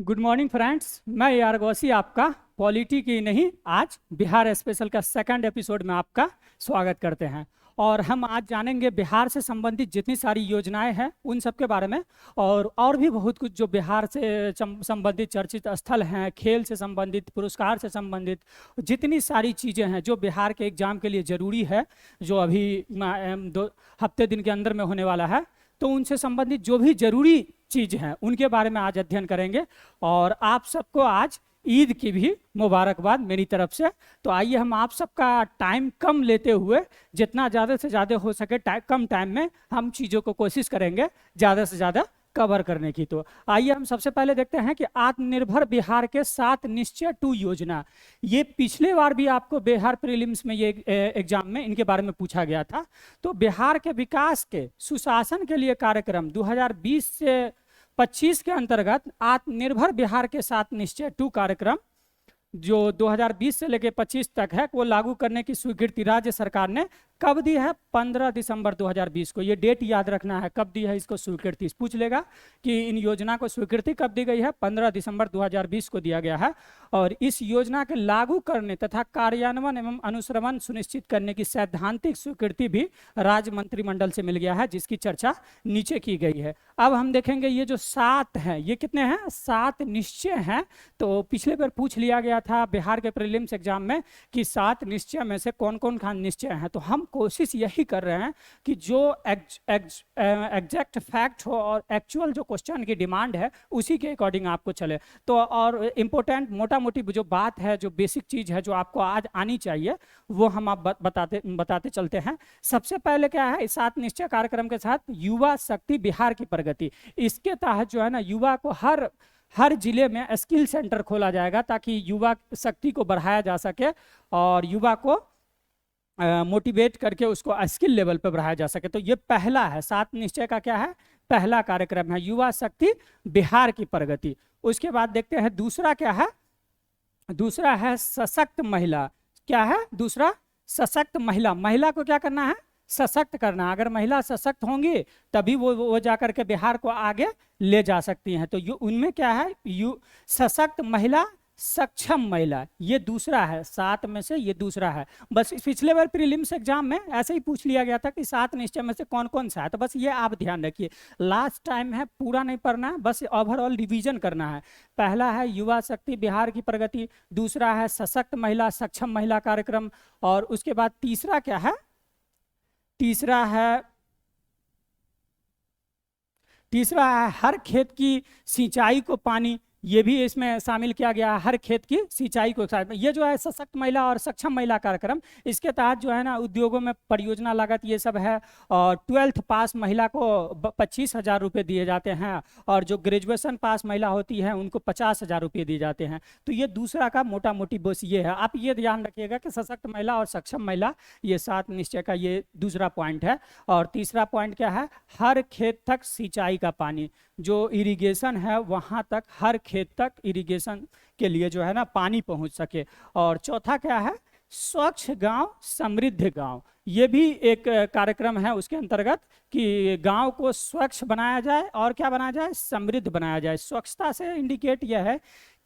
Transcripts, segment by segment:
Good morning friends, मैं यार गौसी आपका पॉलिटी की नहीं आज बिहार स्पेशल का सेकंड एपिसोड में आपका स्वागत करते हैं। और हम आज जानेंगे बिहार से संबंधित जितनी सारी योजनाएं हैं उन सब के बारे में, और भी बहुत कुछ जो बिहार से संबंधित चर्चित स्थल हैं, खेल से संबंधित, पुरस्कार से संबंधित जितनी सारी चीज़ें हैं जो बिहार के एग्जाम के लिए ज़रूरी है, जो अभी 2 हफ्ते दिन के अंदर में होने वाला है। तो उनसे संबंधित जो भी जरूरी चीज़ हैं उनके बारे में आज अध्ययन करेंगे। और आप सबको आज ईद की भी मुबारकबाद मेरी तरफ से। तो आइए हम आप सबका टाइम कम लेते हुए जितना ज़्यादा से ज़्यादा हो सके कम टाइम में हम चीज़ों को कोशिश करेंगे ज़्यादा से ज़्यादा कवर करने की। तो आइए हम सबसे पहले देखते हैं कि आत्मनिर्भर बिहार के 7 निश्चय 2 योजना। ये पिछले बार भी आपको बिहार प्रीलिम्स में ये एग्जाम में इनके बारे में पूछा गया था। तो बिहार के विकास के सुशासन के लिए कार्यक्रम 2020 से 25 के अंतर्गत आत्मनिर्भर बिहार के 7 निश्चय 2 कार्यक्रम जो 2020 से लेकर 25 तक है वो लागू करने की स्वीकृति राज्य सरकार ने कब दी है? 15 दिसंबर 2020 को। ये डेट याद रखना है, कब दी है इसको स्वीकृति। पूछ लेगा कि इन योजना को स्वीकृति कब दी गई है? 15 दिसंबर 2020 को दिया गया है। और इस योजना के लागू करने तथा कार्यान्वयन एवं अनुश्रवण सुनिश्चित करने की सैद्धांतिक स्वीकृति भी राज्य मंत्रिमंडल से मिल गया है, जिसकी चर्चा नीचे की गई है। अब हम देखेंगे ये जो 7 हैं, ये कितने हैं? 7 निश्चय हैं। तो पिछले बार पूछ लिया गया था बिहार के प्रीलिम्स एग्जाम में कि 7 निश्चय में से कौन कौन सा निश्चय हैं। तो हम कोशिश यही कर रहे हैं कि जो एग्जैक्ट फैक्ट हो और एक्चुअल जो क्वेश्चन की डिमांड है उसी के अकॉर्डिंग आपको चले। तो और इम्पोर्टेंट मोटा मोटी जो बात है, जो बेसिक चीज़ है जो आपको आज आनी चाहिए, वो हम आप बताते चलते हैं। सबसे पहले क्या है इस 7 निश्चय कार्यक्रम के साथ? युवा शक्ति बिहार की प्रगति। इसके तहत जो है ना युवा को हर जिले में स्किल सेंटर खोला जाएगा ताकि युवा शक्ति को बढ़ाया जा सके और युवा को मोटिवेट करके उसको स्किल लेवल पर बढ़ाया जा सके। तो ये पहला है, 7 निश्चय का क्या है? पहला कार्यक्रम है युवा शक्ति बिहार की प्रगति। उसके बाद देखते हैं दूसरा क्या है। दूसरा है सशक्त महिला। क्या है दूसरा? सशक्त महिला। महिला को क्या करना है? सशक्त करना। अगर महिला सशक्त होंगी तभी वो जाकर के बिहार को आगे ले जा सकती हैं। तो उनमें क्या है? सशक्त महिला, सक्षम महिला, ये दूसरा है। 7 में से ये दूसरा है। बस पिछले बार प्रीलिम्स एग्जाम में ऐसे ही पूछ लिया गया था कि 7 निश्चय में से कौन कौन सा है। तो बस ये आप ध्यान रखिए, लास्ट टाइम है, पूरा नहीं पढ़ना है, बस ओवरऑल रिवीजन करना है। पहला है युवा शक्ति बिहार की प्रगति, दूसरा है सशक्त महिला सक्षम महिला कार्यक्रम, और उसके बाद तीसरा क्या है? तीसरा है हर खेत की सिंचाई को पानी। ये भी इसमें शामिल किया गया है, हर खेत की सिंचाई को। ये जो है सशक्त महिला और सक्षम महिला कार्यक्रम, इसके तहत जो है ना उद्योगों में परियोजना लागत ये सब है। और 12th पास महिला को 25,000 रुपये दिए जाते हैं, और जो ग्रेजुएशन पास महिला होती है उनको 50,000 रुपये दिए जाते हैं। तो ये दूसरा का मोटा मोटी बस ये है। आप ये ध्यान रखिएगा कि सशक्त महिला और सक्षम महिला ये 7 निश्चय का ये दूसरा पॉइंट है। और तीसरा पॉइंट क्या है? हर खेत तक सिंचाई का पानी, जो इरिगेशन है वहाँ तक, हर खेत तक इरिगेशन के लिए जो है ना पानी पहुँच सके। और चौथा क्या है? स्वच्छ गांव समृद्ध गांव। ये भी एक कार्यक्रम है उसके अंतर्गत कि गांव को स्वच्छ बनाया जाए और क्या बनाया जाए? समृद्ध बनाया जाए। स्वच्छता से इंडिकेट यह है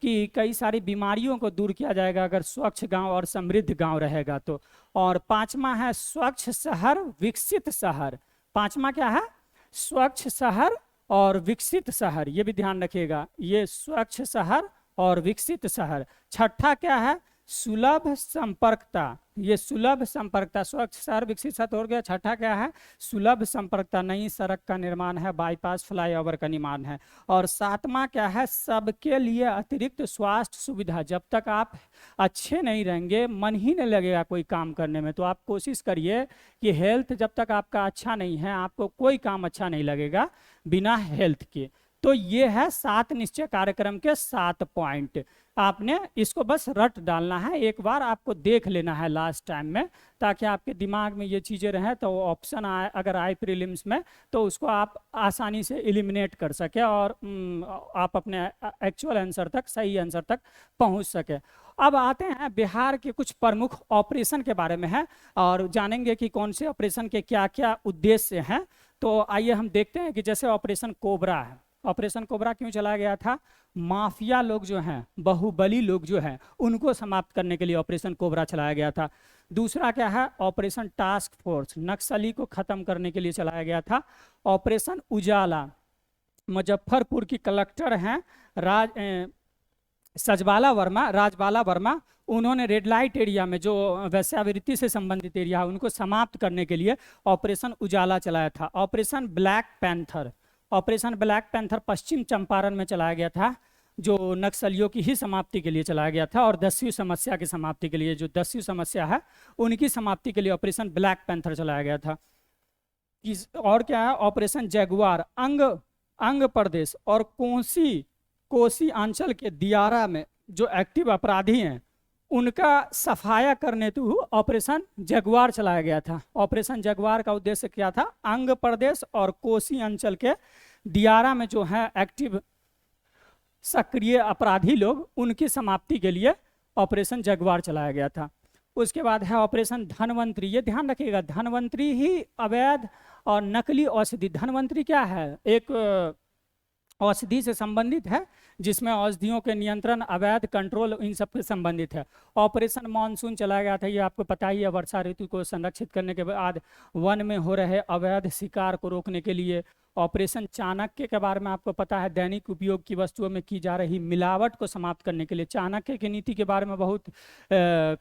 कि कई सारी बीमारियों को दूर किया जाएगा अगर स्वच्छ गांव और समृद्ध गांव रहेगा तो। और 5वां है स्वच्छ शहर विकसित शहर। 5वां क्या है? स्वच्छ शहर और विकसित शहर, ये भी ध्यान रखिएगा, ये स्वच्छ शहर और विकसित शहर। 6ठा क्या है? सुलभ संपर्कता। ये सुलभ संपर्कता, स्वच्छ शहर विकसित शहर हो गया। 6ठा क्या है? सुलभ संपर्कता, नई सड़क का निर्माण है, बाईपास फ्लाईओवर का निर्माण है। और 7वां क्या है? सबके लिए अतिरिक्त स्वास्थ्य सुविधा। जब तक आप अच्छे नहीं रहेंगे, मन ही नहीं लगेगा कोई काम करने में। तो आप कोशिश करिए कि हेल्थ जब तक आपका अच्छा नहीं है, आपको कोई काम अच्छा नहीं लगेगा बिना हेल्थ के। तो ये है 7 निश्चय कार्यक्रम के 7 पॉइंट। आपने इसको बस रट डालना है, एक बार आपको देख लेना है लास्ट टाइम में, ताकि आपके दिमाग में ये चीज़ें रहें। तो ऑप्शन आए अगर आए प्रीलिम्स में तो उसको आप आसानी से एलिमिनेट कर सके और आप अपने एक्चुअल आंसर तक, सही आंसर तक पहुंच सके। अब आते हैं बिहार के कुछ प्रमुख ऑपरेशन के बारे में है और जानेंगे कि कौन से ऑपरेशन के क्या क्या उद्देश्य हैं। तो आइए हम देखते हैं कि जैसे ऑपरेशन कोबरा है। ऑपरेशन कोबरा क्यों चलाया गया था? माफिया लोग जो हैं, बाहुबली लोग जो हैं, उनको समाप्त करने के लिए ऑपरेशन कोबरा चलाया गया था। दूसरा क्या है? ऑपरेशन टास्क फोर्स, नक्सली को खत्म करने के लिए चलाया गया था। ऑपरेशन उजाला, मुजफ्फरपुर की कलेक्टर हैं राजबाला वर्मा, उन्होंने रेड लाइट एरिया में जो वैश्यावृत्ति से संबंधित एरिया है उनको समाप्त करने के लिए ऑपरेशन उजाला चलाया था। ऑपरेशन ब्लैक पैंथर पश्चिम चंपारण में चलाया गया था, जो नक्सलियों की ही समाप्ति के लिए चलाया गया था। और दस्यु समस्या की समाप्ति के लिए, जो दस्यु समस्या है उनकी समाप्ति के लिए ऑपरेशन ब्लैक पैंथर चलाया गया था। और क्या है? ऑपरेशन जगुआर, अंग प्रदेश और कोसी अंचल के दियारा में जो एक्टिव अपराधी हैं उनका सफाया करने हेतु ऑपरेशन जगुआर चलाया गया था। ऑपरेशन जगुआर का उद्देश्य क्या था? अंग प्रदेश और कोसी अंचल के दियारा में जो है एक्टिव सक्रिय अपराधी लोग, उनकी समाप्ति के लिए ऑपरेशन जगुआर चलाया गया था। उसके बाद है ऑपरेशन धनवंतरी। ये ध्यान रखिएगा, धनवंतरी ही अवैध और नकली औषधि, धनवंतरी क्या है? एक औषधि से संबंधित है जिसमें औषधियों के नियंत्रण, अवैध कंट्रोल, इन सब से संबंधित है। ऑपरेशन मानसून चलाया गया था, ये आपको पता ही है, वर्षा ऋतु को संरक्षित करने के बाद वन में हो रहे अवैध शिकार को रोकने के लिए। ऑपरेशन चाणक्य के बारे में आपको पता है, दैनिक उपयोग की वस्तुओं में की जा रही मिलावट को समाप्त करने के लिए। चाणक्य की नीति के बारे में बहुत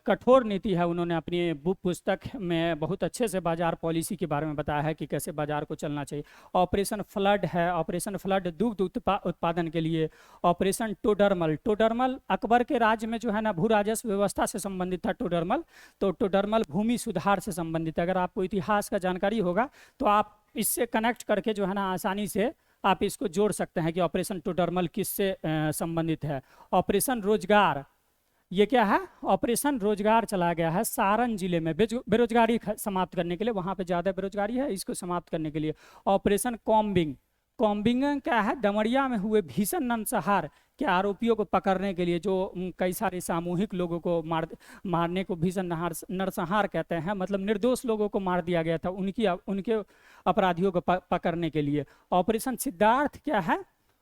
कठोर नीति है, उन्होंने अपनी बुक पुस्तक में बहुत अच्छे से बाजार पॉलिसी के बारे में बताया है कि कैसे बाजार को चलना चाहिए। ऑपरेशन फ्लड है, ऑपरेशन फ्लड दुग्ध उत्पादन के लिए। ऑपरेशन टोडरमल अकबर के राज्य में जो है ना भू राजस्व व्यवस्था से संबंधित था टोडरमल, तो टोडरमल भूमि सुधार से संबंधित है। अगर आपको इतिहास का जानकारी होगा तो आप इससे कनेक्ट करके जो है ना आसानी से आप इसको जोड़ सकते हैं कि ऑपरेशन टोडरमल किससे संबंधित है। ऑपरेशन रोजगार, ये क्या है? ऑपरेशन रोजगार चलाया गया है सारण जिले में बेरोजगारी समाप्त करने के लिए, वहां पे ज्यादा बेरोजगारी है, इसको समाप्त करने के लिए। ऑपरेशन कॉम्बिंग क्या है? दमड़िया में हुए भीषण नरसंहार के आरोपियों को पकड़ने के लिए, जो कई सारे सामूहिक लोगों को मारने को भीषण नरसंहार कहते हैं, मतलब निर्दोष लोगों को मार दिया गया था, उनके अपराधियों को पकड़ने के लिए। ऑपरेशन सिद्धार्थ क्या है?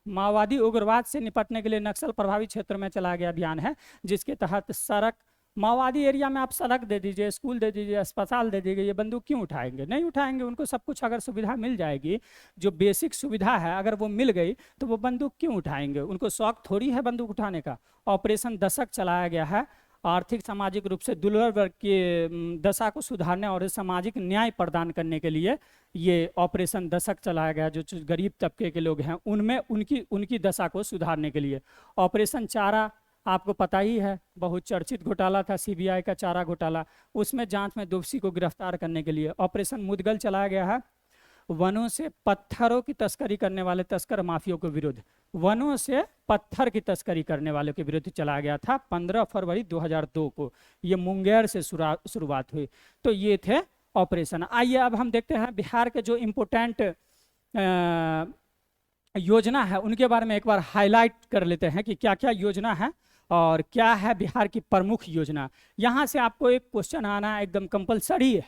माओवादी उग्रवाद से निपटने के लिए नक्सल प्रभावित क्षेत्र में चलाया गया अभियान है, जिसके तहत सड़क, माओवादी एरिया में आप सड़क दे दीजिए, स्कूल दे दीजिए, अस्पताल दे दीजिए, ये बंदूक क्यों उठाएंगे? नहीं उठाएंगे। उनको सब कुछ अगर सुविधा मिल जाएगी, जो बेसिक सुविधा है अगर वो मिल गई तो वो बंदूक क्यों उठाएंगे? उनको शौक थोड़ी है बंदूक उठाने का। ऑपरेशन दशक चलाया गया है, आर्थिक सामाजिक रूप से दुर्बल वर्ग की दशा को सुधारने और सामाजिक न्याय प्रदान करने के लिए ये ऑपरेशन दशक चलाया गया। जो गरीब तबके के लोग हैं उनमें उनकी दशा को सुधारने के लिए। ऑपरेशन चारा आपको पता ही है, बहुत चर्चित घोटाला था सीबीआई का चारा घोटाला, उसमें जांच में दोषी को गिरफ्तार करने के लिए। ऑपरेशन मुदगल चलाया गया है, वनों से पत्थरों की तस्करी करने वाले तस्कर माफियों के विरुद्ध, वनों से पत्थर की तस्करी करने वालों के विरुद्ध चलाया गया था 15 फरवरी 2002 को। ये मुंगेर से शुरुआत हुई। तो ये थे ऑपरेशन। आइए अब हम देखते हैं बिहार के जो इम्पोर्टेंट योजना है उनके बारे में एक बार हाईलाइट कर लेते हैं कि क्या क्या योजना है और क्या है बिहार की प्रमुख योजना। यहाँ से आपको एक क्वेश्चन आना एकदम कंपलसरी है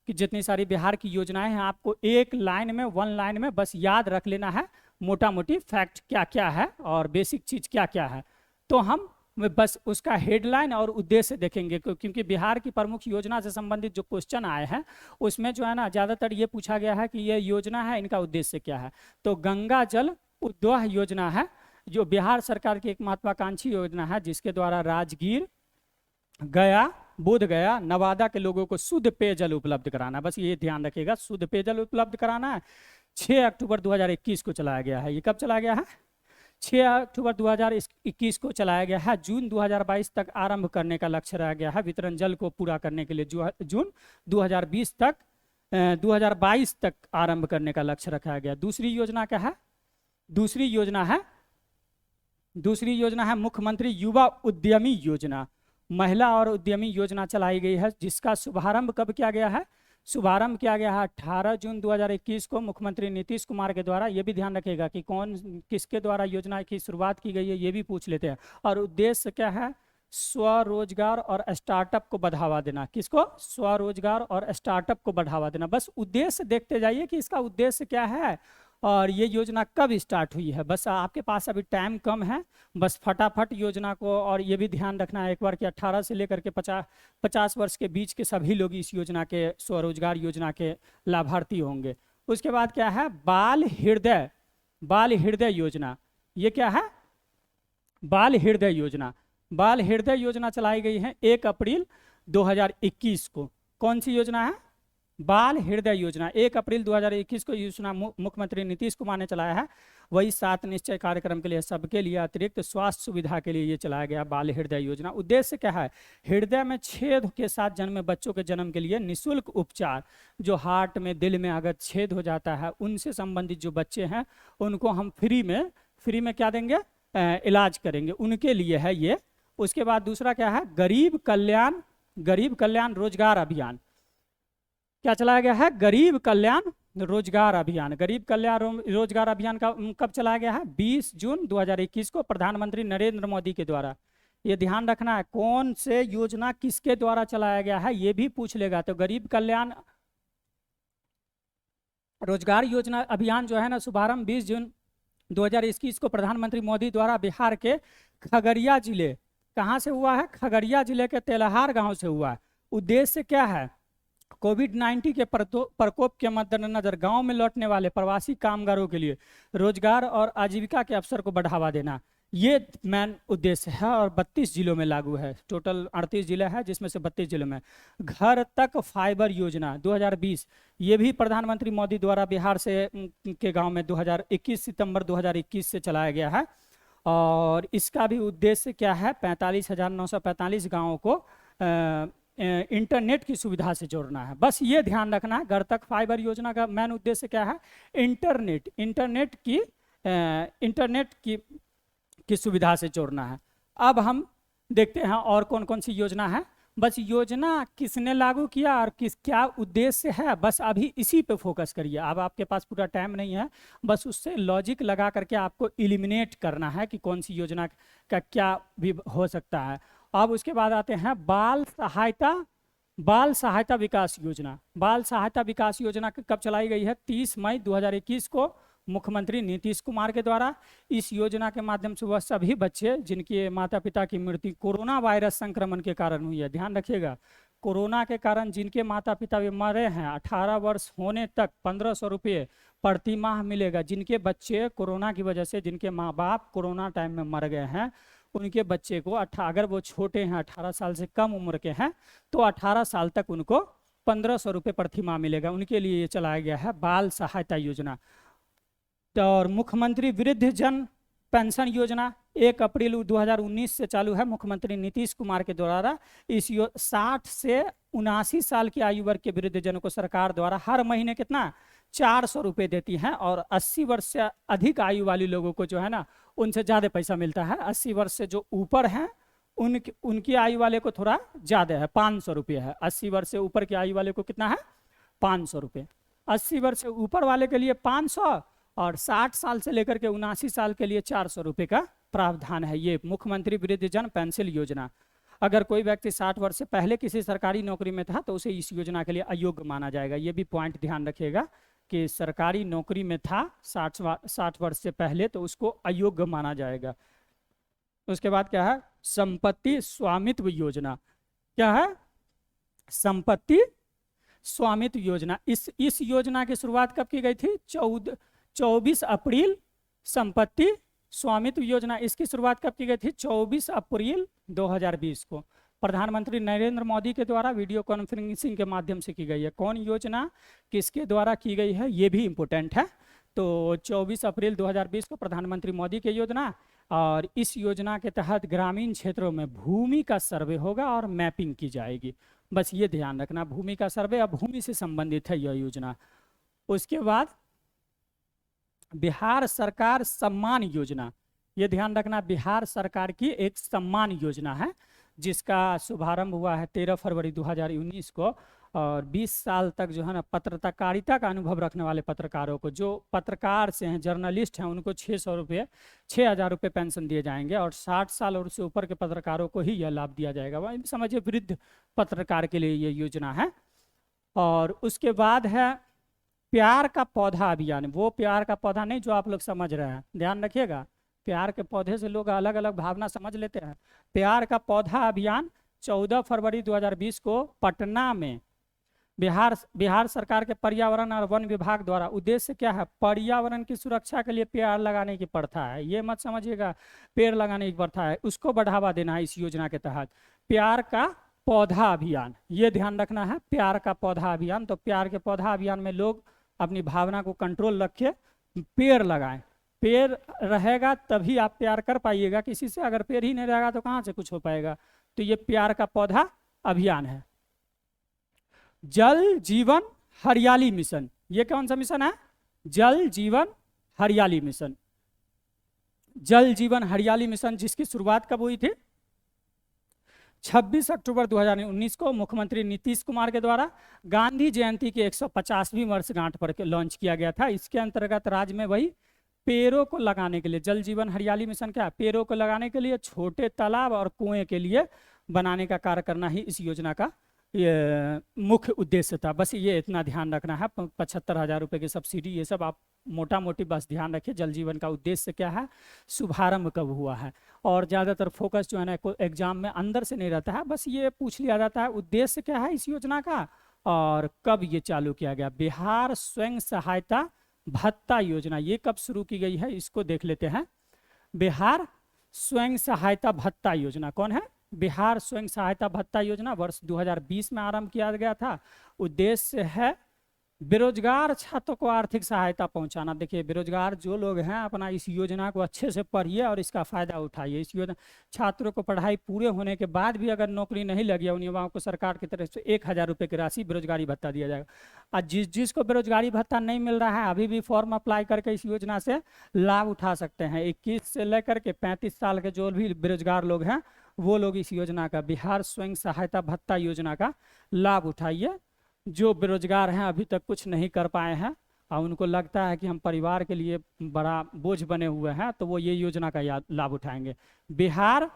कि जितनी सारी बिहार की योजनाएं हैं आपको एक लाइन में, वन लाइन में बस याद रख लेना है मोटा मोटी फैक्ट क्या क्या है और बेसिक चीज क्या क्या है। तो हम बस उसका हेडलाइन और उद्देश्य देखेंगे, क्योंकि बिहार की प्रमुख योजना से संबंधित जो क्वेश्चन आए हैं उसमें जो है ना ज़्यादातर ये पूछा गया है कि ये योजना है, इनका उद्देश्य क्या है। तो गंगा जल उद्वह योजना है जो बिहार सरकार की एक महत्वाकांक्षी योजना है, जिसके द्वारा राजगीर, गया, बोध गया, नवादा के लोगों को शुद्ध पेयजल उपलब्ध कराना। बस ये ध्यान रखिएगा, शुद्ध पेयजल उपलब्ध कराना है। 6 अक्टूबर 2021 को चलाया गया है। ये कब चलाया गया है? 6 अक्टूबर 2021 को चलाया गया है। जून 2022 तक आरंभ करने का लक्ष्य रहा गया है वितरण जल को पूरा करने के लिए। जून 2022 तक आरंभ करने का लक्ष्य रखा गया। दूसरी योजना क्या है? दूसरी योजना है मुख्यमंत्री युवा उद्यमी योजना। महिला और उद्यमी योजना चलाई गई है, जिसका शुभारंभ कब किया गया है? शुभारंभ किया गया है 18 जून 2021 को मुख्यमंत्री नीतीश कुमार के द्वारा। ये भी ध्यान रखिएगा कि किसके द्वारा योजना की शुरुआत की गई है, ये भी पूछ लेते हैं। और उद्देश्य क्या है? स्वरोजगार और स्टार्टअप को बढ़ावा देना। किसको? स्वरोजगार और स्टार्टअप को बढ़ावा देना। बस उद्देश्य देखते जाइए कि इसका उद्देश्य क्या है और ये योजना कब स्टार्ट हुई है, बस आपके पास अभी टाइम कम है, बस फटाफट योजना को। और ये भी ध्यान रखना है एक बार कि 18 से लेकर के 50 वर्ष के बीच के सभी लोग इस योजना के, स्वरोजगार योजना के लाभार्थी होंगे। उसके बाद क्या है, बाल हृदय योजना। ये क्या है, बाल हृदय योजना। बाल हृदय योजना चलाई गई है 1 अप्रैल 2021 को। कौन सी योजना है, बाल हृदय योजना। 1 अप्रैल 2021 को योजना मुख्यमंत्री नीतीश कुमार ने चलाया है। वही 7 निश्चय कार्यक्रम के लिए, सबके लिए अतिरिक्त स्वास्थ्य सुविधा के लिए ये चलाया गया बाल हृदय योजना। उद्देश्य क्या है, हृदय में छेद के साथ जन्मे बच्चों के जन्म के लिए निःशुल्क उपचार। जो हार्ट में, दिल में अगर छेद हो जाता है, उनसे संबंधित जो बच्चे हैं उनको हम फ्री में क्या देंगे, इलाज करेंगे, उनके लिए है ये। उसके बाद दूसरा क्या है, गरीब कल्याण रोजगार अभियान। क्या चलाया गया है, गरीब कल्याण रोजगार अभियान। गरीब कल्याण रोजगार अभियान का कब चलाया गया है, 20 जून 2021 को प्रधानमंत्री नरेंद्र मोदी के द्वारा। ये ध्यान रखना है, कौन से योजना किसके द्वारा चलाया गया है ये भी पूछ लेगा। तो गरीब कल्याण रोजगार योजना अभियान जो है ना, शुभारंभ 20 जून 2021 को प्रधानमंत्री मोदी द्वारा बिहार के खगड़िया जिले, कहाँ से हुआ है, खगड़िया जिले के तेलहार गांव से हुआ है। उद्देश्य क्या है, कोविड-19 के प्रकोप के मद्देनजर गांव में लौटने वाले प्रवासी कामगारों के लिए रोजगार और आजीविका के अवसर को बढ़ावा देना, ये मेन उद्देश्य है। और 32 जिलों में लागू है। टोटल 38 जिले हैं, जिसमें से 32 जिलों में। घर तक फाइबर योजना 2020, ये भी प्रधानमंत्री मोदी द्वारा बिहार से के गांव में 2021 सितंबर 2021 से चलाया गया है। और इसका भी उद्देश्य क्या है, 45,945 गाँवों को इंटरनेट की सुविधा से जोड़ना है। बस ये ध्यान रखना है, घर तक फाइबर योजना का मेन उद्देश्य क्या है, इंटरनेट की सुविधा से जोड़ना है। अब हम देखते हैं और कौन कौन सी योजना है। बस योजना किसने लागू किया और क्या उद्देश्य है, बस अभी इसी पे फोकस करिए। अब आपके पास पूरा टाइम नहीं है, बस उससे लॉजिक लगा करके आपको एलिमिनेट करना है कि कौन सी योजना का क्या भी हो सकता है। अब उसके बाद आते हैं बाल सहायता विकास योजना। बाल सहायता विकास योजना कब चलाई गई है, 30 मई 2021 को मुख्यमंत्री नीतीश कुमार के द्वारा। इस योजना के माध्यम से वह सभी बच्चे जिनके माता पिता की मृत्यु कोरोना वायरस संक्रमण के कारण हुई है, ध्यान रखिएगा, कोरोना के कारण जिनके माता पिता भी मरे हैं, 18 वर्ष होने तक 1500 रुपये प्रति माह मिलेगा। जिनके बच्चे कोरोना की वजह से, जिनके माँ बाप कोरोना टाइम में मर गए हैं, उनके बच्चे को अगर वो छोटे हैं, 18 साल से कम उम्र के हैं, तो 18 साल तक उनको 1500 रुपये प्रति माह मिलेगा। उनके लिए ये चलाया गया है बाल सहायता योजना। और मुख्यमंत्री वृद्धजन पेंशन योजना 1 अप्रैल 2019 से चालू है। मुख्यमंत्री नीतीश कुमार के द्वारा इस 60 से 79 साल की आयु वर्ग के वृद्धजनों को सरकार द्वारा हर महीने कितना, 400 रुपये देती हैं। और 80 वर्ष से अधिक आयु वाले लोगों को जो है ना, उनसे ज़्यादा पैसा मिलता है। 80 वर्ष से जो ऊपर हैं उनकी आयु वाले को थोड़ा ज़्यादा है, 500 रुपये है। 80 वर्ष से ऊपर की आयु वाले को कितना है, 500 रुपये। 80 वर्ष से ऊपर वाले के लिए 500 और 60 साल से लेकर के 79 साल के लिए 400 रुपये का प्रावधान है। ये मुख्यमंत्री वृद्धजन पेंशन योजना। अगर कोई व्यक्ति 60 वर्ष से पहले किसी सरकारी नौकरी में था तो उसे इस योजना के लिए अयोग्य माना जाएगा। ये भी पॉइंट ध्यान रखिएगा कि सरकारी नौकरी में था 60 वर्ष से पहले तो उसको अयोग्य माना जाएगा। उसके बाद क्या है, संपत्ति स्वामित्व योजना। क्या है, संपत्ति स्वामित्व योजना। इस योजना की शुरुआत कब की गई थी, 24 अप्रैल। संपत्ति स्वामित्व योजना, इसकी शुरुआत कब की गई थी, 24 अप्रैल 2020 को प्रधानमंत्री नरेंद्र मोदी के द्वारा वीडियो कॉन्फ्रेंसिंग के माध्यम से की गई है। कौन योजना किसके द्वारा की गई है, ये भी इम्पोर्टेंट है। तो 24 अप्रैल 2020 को प्रधानमंत्री मोदी की योजना। और इस योजना के तहत ग्रामीण क्षेत्रों में भूमि का सर्वे होगा और मैपिंग की जाएगी। बस ये ध्यान रखना, भूमि का सर्वे और भूमि से संबंधित है यह योजना। उसके बाद बिहार सरकार सम्मान योजना, ये ध्यान रखना, बिहार सरकार की एक सम्मान योजना है जिसका शुभारंभ हुआ है 13 फरवरी 2019 को। और 20 साल तक जो है ना, पत्रकारिता का अनुभव रखने वाले पत्रकारों को, जो पत्रकार से हैं, जर्नलिस्ट हैं, उनको 6,000 रुपये पेंशन दिए जाएंगे। और 60 साल और उससे ऊपर के पत्रकारों को ही यह लाभ दिया जाएगा। वह समझिए वृद्ध पत्रकार के लिए ये योजना है। और उसके बाद है प्यार का पौधा अभियान, वो प्यार का पौधा नहीं जो आप लोग समझ रहे हैं, ध्यान रखिएगा। प्यार के पौधे से लोग अलग अलग भावना समझ लेते हैं। प्यार का पौधा अभियान 14 फरवरी 2020 को पटना में बिहार सरकार के पर्यावरण और वन विभाग द्वारा, उद्देश्य क्या है, पर्यावरण की सुरक्षा के लिए पेड़ लगाने की प्रथा है, ये मत समझिएगा पेड़ लगाने की प्रथा है, उसको बढ़ावा देना है इस योजना के तहत। प्यार का पौधा अभियान, ये ध्यान रखना है, प्यार का पौधा अभियान। तो प्यार के पौधा अभियान में लोग अपनी भावना को कंट्रोल रखे, पेड़ लगाएं। पेड़ रहेगा तभी आप प्यार कर पाइएगा किसी से, अगर पेड़ ही नहीं रहेगा तो कहाँ से कुछ हो पाएगा। तो ये प्यार का पौधा अभियान है। जल जीवन हरियाली मिशन, ये कौन सा मिशन है, जल जीवन हरियाली मिशन। जल जीवन हरियाली मिशन जिसकी शुरुआत कब हुई थी, 26 अक्टूबर 2019 को मुख्यमंत्री नीतीश कुमार के द्वारा गांधी जयंती के 150वीं वर्षगांठ पर लॉन्च किया गया था। इसके अंतर्गत राज्य में वही पेड़ों को लगाने के लिए, जल जीवन हरियाली मिशन क्या है, पेड़ों को लगाने के लिए, छोटे तालाब और कुएं के लिए बनाने का कार्य करना ही इस योजना का ये मुख्य उद्देश्य था। बस ये इतना ध्यान रखना है। 75,000 रुपये की सब्सिडी, ये सब आप मोटा मोटी बस ध्यान रखिए। जल जीवन का उद्देश्य क्या है, शुभारंभ कब हुआ है, और ज़्यादातर फोकस जो है ना एग्जाम में अंदर से नहीं रहता है, बस ये पूछ लिया जाता है उद्देश्य क्या है इस योजना का और कब ये चालू किया गया। बिहार स्वयं सहायता भत्ता योजना, ये कब शुरू की गई है इसको देख लेते हैं। बिहार स्वयं सहायता भत्ता योजना कौन है, बिहार स्वयं सहायता भत्ता योजना वर्ष 2020 में आरंभ किया गया था। उद्देश्य है बेरोजगार छात्रों को आर्थिक सहायता पहुंचाना। देखिए बेरोजगार जो लोग हैं अपना इस योजना को अच्छे से पढ़िए और इसका फायदा उठाइए। इस योजना छात्रों को पढ़ाई पूरे होने के बाद भी अगर नौकरी नहीं लगी उन युवाओं को सरकार की तरफ से 1,000 रुपये की राशि बेरोजगारी भत्ता दिया जाएगा। और जिसको बेरोजगारी भत्ता नहीं मिल रहा है अभी भी फॉर्म अप्लाई करके इस योजना से लाभ उठा सकते हैं। 21 से लेकर के 35 साल के जो भी बेरोजगार लोग हैं वो लोग इस योजना का, बिहार स्वयं सहायता भत्ता योजना का लाभ उठाइए। जो बेरोजगार हैं अभी तक कुछ नहीं कर पाए हैं और उनको लगता है कि हम परिवार के लिए बड़ा बोझ बने हुए हैं तो वो ये योजना का लाभ उठाएंगे। बिहार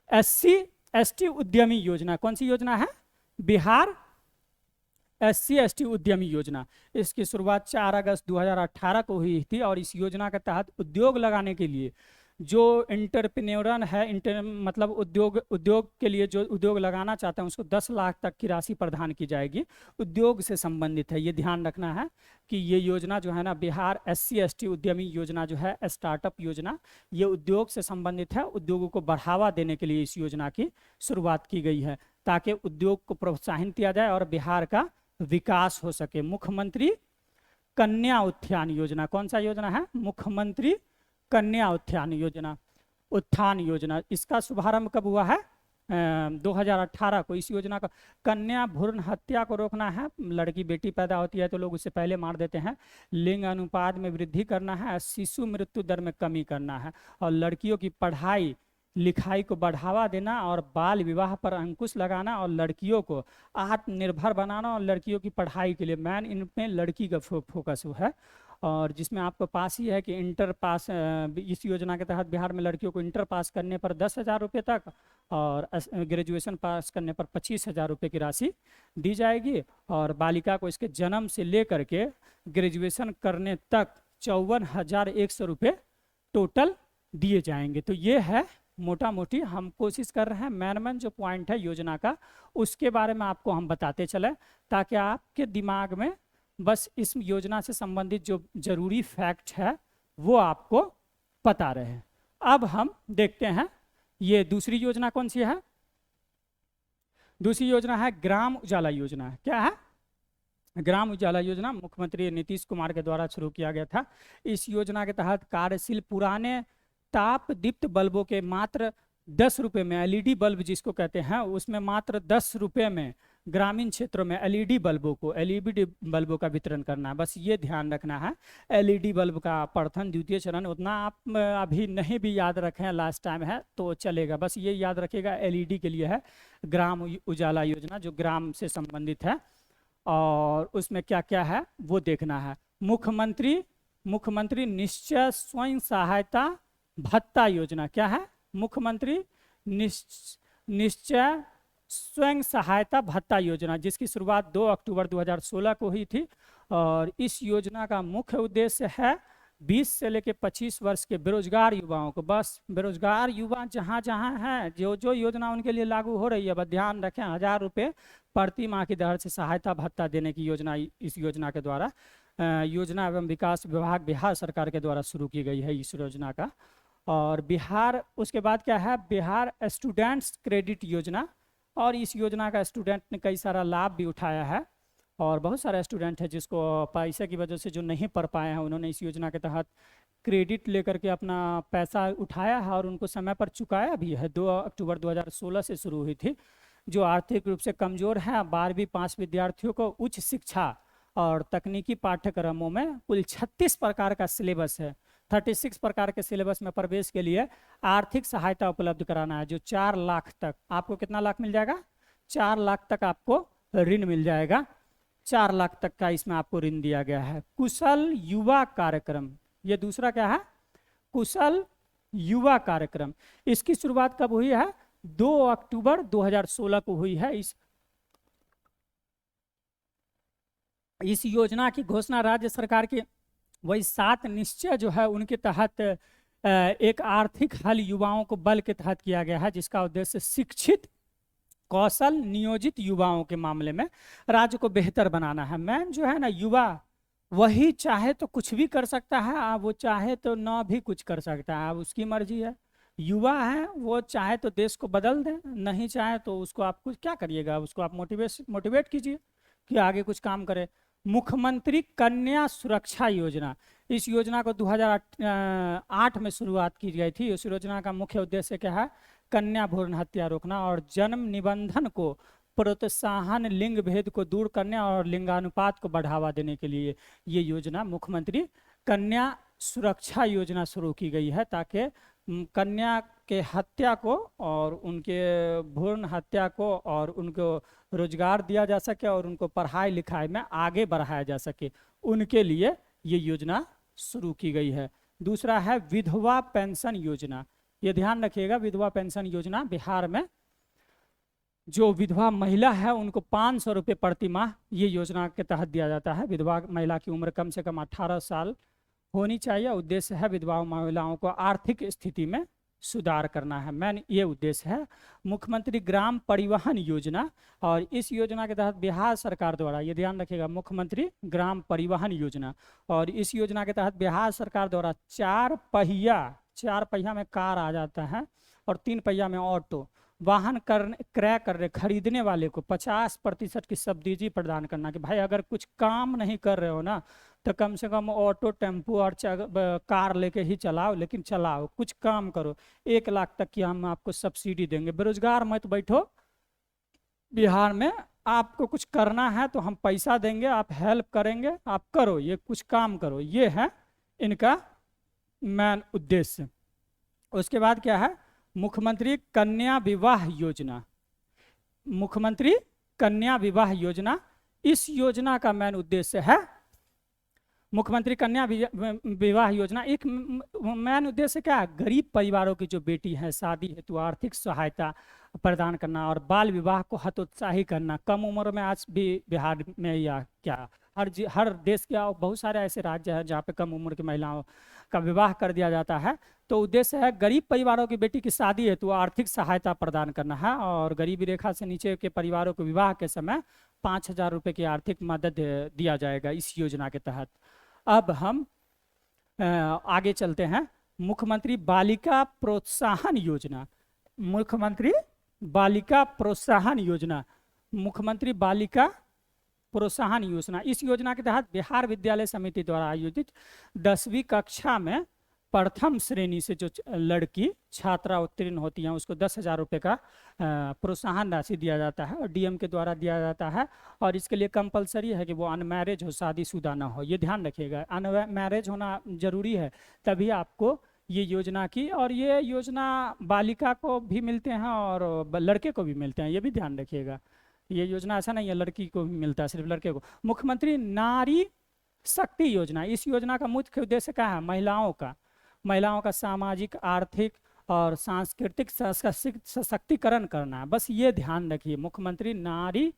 SC ST उद्यमी योजना, कौन सी योजना है, बिहार SC ST उद्यमी योजना। इसकी शुरुआत 4 अगस्त 2018 को हुई थी और इस योजना के तहत उद्योग लगाने के लिए जो इंटरप्रेन्योर है, मतलब उद्योग के लिए जो उद्योग लगाना चाहते हैं उसको 10 लाख तक की राशि प्रदान की जाएगी। उद्योग से संबंधित है, ये ध्यान रखना है कि ये योजना जो है ना बिहार SC ST उद्यमी योजना जो है स्टार्टअप योजना, ये उद्योग से संबंधित है। उद्योगों को बढ़ावा देने के लिए इस योजना की शुरुआत की गई है ताकि उद्योग को प्रोत्साहित किया जाए और बिहार का विकास हो सके। मुख्यमंत्री कन्या उत्थान योजना, कौन सा योजना है, मुख्यमंत्री कन्या उत्थान योजना। इसका शुभारंभ कब हुआ है, 2018 को। इस योजना का कन्या भ्रूण हत्या को रोकना है। लड़की बेटी पैदा होती है तो लोग उससे पहले मार देते हैं। लिंग अनुपात में वृद्धि करना है, शिशु मृत्यु दर में कमी करना है और लड़कियों की पढ़ाई लिखाई को बढ़ावा देना और बाल विवाह पर अंकुश लगाना और लड़कियों को आत्मनिर्भर बनाना और लड़कियों की पढ़ाई के लिए मैन इनमें लड़की का फोकस है। और जिसमें आपको पास ही है कि इंटर पास, इस योजना के तहत बिहार में लड़कियों को इंटर पास करने पर 10,000 रुपये तक और ग्रेजुएशन पास करने पर 25,000 रुपये की राशि दी जाएगी और बालिका को इसके जन्म से लेकर के ग्रेजुएशन करने तक 54,100 रुपये टोटल दिए जाएंगे। तो ये है मोटा मोटी, हम कोशिश कर रहे हैं मैन जो पॉइंट है योजना का उसके बारे में आपको हम बताते चले ताकि आपके दिमाग में बस इस योजना से संबंधित जो जरूरी फैक्ट है वो आपको पता रहे। अब हम देखते हैं ये दूसरी योजना कौन सी है। दूसरी योजना है ग्राम उजाला योजना। क्या है, ग्राम उजाला योजना मुख्यमंत्री नीतीश कुमार के द्वारा शुरू किया गया था। इस योजना के तहत कार्यशील पुराने ताप दीप्त बल्बों के मात्र 10 रुपये में, LED बल्ब जिसको कहते हैं, उसमें मात्र 10 रुपये में ग्रामीण क्षेत्रों में LED बल्बों का वितरण करना है। बस ये ध्यान रखना है। LED बल्ब का प्रथम द्वितीय चरण उतना आप अभी नहीं भी याद रखें, लास्ट टाइम है तो चलेगा। बस ये याद रखिएगा LED के लिए है ग्राम उजाला योजना जो ग्राम से संबंधित है और उसमें क्या क्या है वो देखना है। मुख्यमंत्री निश्चय स्वयं सहायता भत्ता योजना। क्या है, मुख्यमंत्री निश्चय स्वयं सहायता भत्ता योजना, जिसकी शुरुआत 2 अक्टूबर 2016 को हुई थी। और इस योजना का मुख्य उद्देश्य है 20 से लेकर 25 वर्ष के बेरोजगार युवाओं को, बस बेरोजगार युवा जहाँ जहाँ हैं, जो जो योजना उनके लिए लागू हो रही है, बस ध्यान रखें, 1000 रुपये प्रति माह की दर से सहायता भत्ता देने की योजना इस योजना के द्वारा योजना एवं विकास विभाग बिहार सरकार के द्वारा शुरू की गई है इस योजना का। और बिहार, उसके बाद क्या है, बिहार स्टूडेंट्स क्रेडिट योजना, और इस योजना का स्टूडेंट ने कई सारा लाभ भी उठाया है। और बहुत सारे स्टूडेंट हैं जिसको पैसे की वजह से जो नहीं पढ़ पाए हैं, उन्होंने इस योजना के तहत क्रेडिट लेकर के अपना पैसा उठाया है और उनको समय पर चुकाया भी है। 2 अक्टूबर 2016 से शुरू हुई थी। जो आर्थिक रूप से कमजोर हैं, 12वीं पास विद्यार्थियों को उच्च शिक्षा और तकनीकी पाठ्यक्रमों में कुल 36 प्रकार का सिलेबस है। 36 प्रकार के सिलेबस में प्रवेश के लिए आर्थिक सहायता उपलब्ध कराना है, जो 4 लाख तक आपको, कितना लाख मिल जाएगा, 4 लाख तक आपको ऋण मिल जाएगा। 4 लाख तक का इसमें आपको ऋण दिया गया है। कुशल युवा कार्यक्रम, ये दूसरा क्या है, कुशल युवा कार्यक्रम। इसकी शुरुआत कब हुई है, 2 अक्टूबर 2016 को हुई है। इस योजना की घोषणा राज्य सरकार के वही 7 निश्चय जो है उनके तहत एक आर्थिक हल युवाओं को बल के तहत किया गया है, जिसका उद्देश्य शिक्षित कौशल नियोजित युवाओं के मामले में राज्य को बेहतर बनाना है। मैन जो है ना, युवा वही चाहे तो कुछ भी कर सकता है, वो चाहे तो ना भी कुछ कर सकता है, अब उसकी मर्जी है। युवा है, वो चाहे तो देश को बदल दे, नहीं चाहे तो उसको आप कुछ क्या करिएगा, उसको आप मोटिवेट कीजिए कि आगे कुछ काम करे। मुख्यमंत्री कन्या सुरक्षा योजना, इस योजना को 2008 में शुरुआत की गई थी। इस योजना का मुख्य उद्देश्य क्या है, कन्या भ्रूण हत्या रोकना और जन्म निबंधन को प्रोत्साहन, लिंग भेद को दूर करने और लिंगानुपात को बढ़ावा देने के लिए ये योजना मुख्यमंत्री कन्या सुरक्षा योजना शुरू की गई है, ताकि कन्या के हत्या को और उनके भ्रूण हत्या को और उनको रोजगार दिया जा सके और उनको पढ़ाई लिखाई में आगे बढ़ाया जा सके, उनके लिए ये योजना शुरू की गई है। दूसरा है विधवा पेंशन योजना। ये ध्यान रखिएगा, विधवा पेंशन योजना बिहार में जो विधवा महिला है उनको 500 रुपये प्रति माह ये योजना के तहत दिया जाता है। विधवा महिला की उम्र कम से कम 18 साल होनी चाहिए। उद्देश्य है विधवा महिलाओं को आर्थिक स्थिति में सुधार करना है, मेन ये उद्देश्य है। मुख्यमंत्री ग्राम परिवहन योजना, और इस योजना के तहत बिहार सरकार द्वारा, ये ध्यान रखिएगा, मुख्यमंत्री ग्राम परिवहन योजना, और इस योजना के तहत बिहार सरकार द्वारा 4 पहिया में कार आ जाता है और 3 पहिया में ऑटो वाहन क्रय करने खरीदने वाले को 50% की सब्सिडी प्रदान करना, कि भाई अगर कुछ काम नहीं कर रहे हो ना तो कम से कम ऑटो, टेम्पो और कार लेके ही चलाओ, लेकिन चलाओ, कुछ काम करो। 1 लाख तक की हम आपको सब्सिडी देंगे। बेरोजगार मत बैठो, बिहार में आपको कुछ करना है तो हम पैसा देंगे, आप हेल्प करेंगे, आप करो, ये कुछ काम करो, ये है इनका मेन उद्देश्य। उसके बाद क्या है, मुख्यमंत्री कन्या विवाह योजना। मुख्यमंत्री कन्या विवाह योजना, इस योजना का मेन उद्देश्य है, मुख्यमंत्री कन्या विवाह योजना एक मेन उद्देश्य क्या है, गरीब परिवारों की जो बेटी है शादी हेतु आर्थिक सहायता प्रदान करना और बाल विवाह को हतोत्साही करना। कम उम्र में आज भी बिहार में या क्या हर देश के बहुत सारे ऐसे राज्य हैं जहाँ पे कम उम्र की महिलाओं का विवाह कर दिया जाता है। तो उद्देश्य है गरीब परिवारों की बेटी की शादी हेतु आर्थिक सहायता प्रदान करना है और गरीबी रेखा से नीचे के परिवारों को विवाह के समय 5000 रुपये की आर्थिक मदद दिया जाएगा इस योजना के तहत। अब हम आगे चलते हैं। मुख्यमंत्री बालिका प्रोत्साहन योजना। मुख्यमंत्री बालिका प्रोत्साहन योजना, मुख्यमंत्री बालिका प्रोत्साहन योजना, इस योजना के तहत बिहार विद्यालय समिति द्वारा आयोजित 10वीं कक्षा में प्रथम श्रेणी से जो लड़की छात्रा उत्तीर्ण होती हैं उसको 10,000 रुपये का प्रोत्साहन राशि दिया जाता है और डीएम के द्वारा दिया जाता है। और इसके लिए कंपलसरी है कि वो अनमैरिज हो, शादीशुदा ना हो, ये ध्यान रखिएगा। अनमैरिज होना जरूरी है तभी आपको ये योजना की, और ये योजना बालिका को भी मिलते हैं और लड़के को भी मिलते हैं, ये भी ध्यान रखिएगा। ये योजना ऐसा नहीं है लड़की को भी मिलता है, सिर्फ लड़के को। मुख्यमंत्री नारी शक्ति योजना, इस योजना का मुख्य उद्देश्य क्या है, महिलाओं का सामाजिक, आर्थिक और सांस्कृतिक सशक्तिकरण करना है। बस ये ध्यान रखिए, मुख्यमंत्री नारी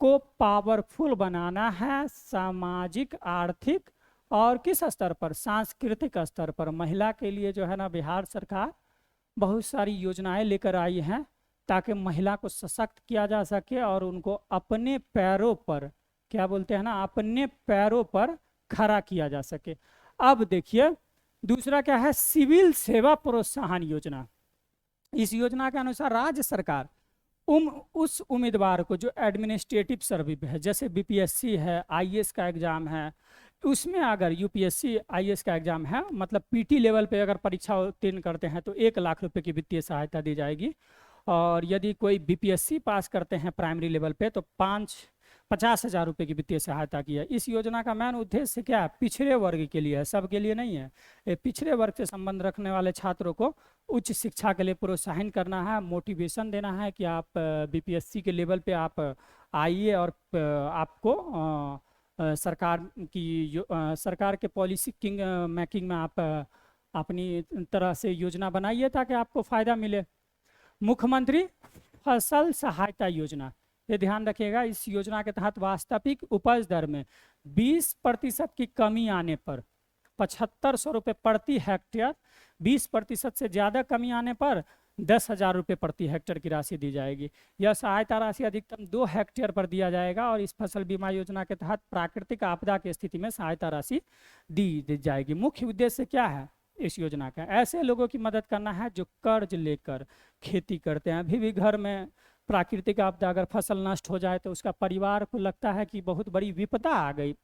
को पावरफुल बनाना है, सामाजिक, आर्थिक और किस स्तर पर, सांस्कृतिक स्तर पर। महिला के लिए जो है ना बिहार सरकार बहुत सारी योजनाएं लेकर आई हैं ताकि महिला को सशक्त किया जा सके और उनको अपने पैरों पर, क्या बोलते हैं ना, अपने पैरों पर खड़ा किया जा सके। अब देखिए दूसरा क्या है, सिविल सेवा प्रोत्साहन योजना। इस योजना के अनुसार राज्य सरकार उस उम्मीदवार को जो एडमिनिस्ट्रेटिव सर्विस है, जैसे बीपीएससी है, आईएएस का एग्जाम है, उसमें अगर यूपीएससी आईएएस का एग्जाम है, मतलब पीटी लेवल पे अगर परीक्षा उत्तीर्ण करते हैं तो 1 लाख रुपए की वित्तीय सहायता दी जाएगी। और यदि कोई बीपीएससी पास करते हैं प्राइमरी लेवल पे तो 50,000 रुपये की वित्तीय सहायता की है। इस योजना का मेन उद्देश्य क्या है, पिछड़े वर्ग के लिए है, सबके लिए नहीं है। ये पिछड़े वर्ग से संबंध रखने वाले छात्रों को उच्च शिक्षा के लिए प्रोत्साहन करना है, मोटिवेशन देना है कि आप बीपीएससी के लेवल पे आप आइए और आपको सरकार के पॉलिसी मेकिंग में आप अपनी तरह से योजना बनाइए ताकि आपको फ़ायदा मिले। मुख्यमंत्री फसल सहायता योजना, ये ध्यान रखिएगा, इस योजना के तहत वास्तविक उपज दर में 20% की कमी आने पर 7,500 रुपये प्रति हेक्टेयर, 20% से ज़्यादा कमी आने पर 10,000 रुपये प्रति हेक्टेयर की राशि दी जाएगी। यह सहायता राशि अधिकतम 2 हेक्टेयर पर दिया जाएगा और इस फसल बीमा योजना के तहत प्राकृतिक आपदा की स्थिति में सहायता राशि दी जाएगी। मुख्य उद्देश्य क्या है इस योजना का, ऐसे लोगों की मदद करना है जो कर्ज लेकर खेती करते हैं। अभी भी घर में प्राकृतिक आपदा अगर फसल नष्ट हो जाए तो उसका परिवार को लगता है कि बहुत बड़ी विपदा आ गई,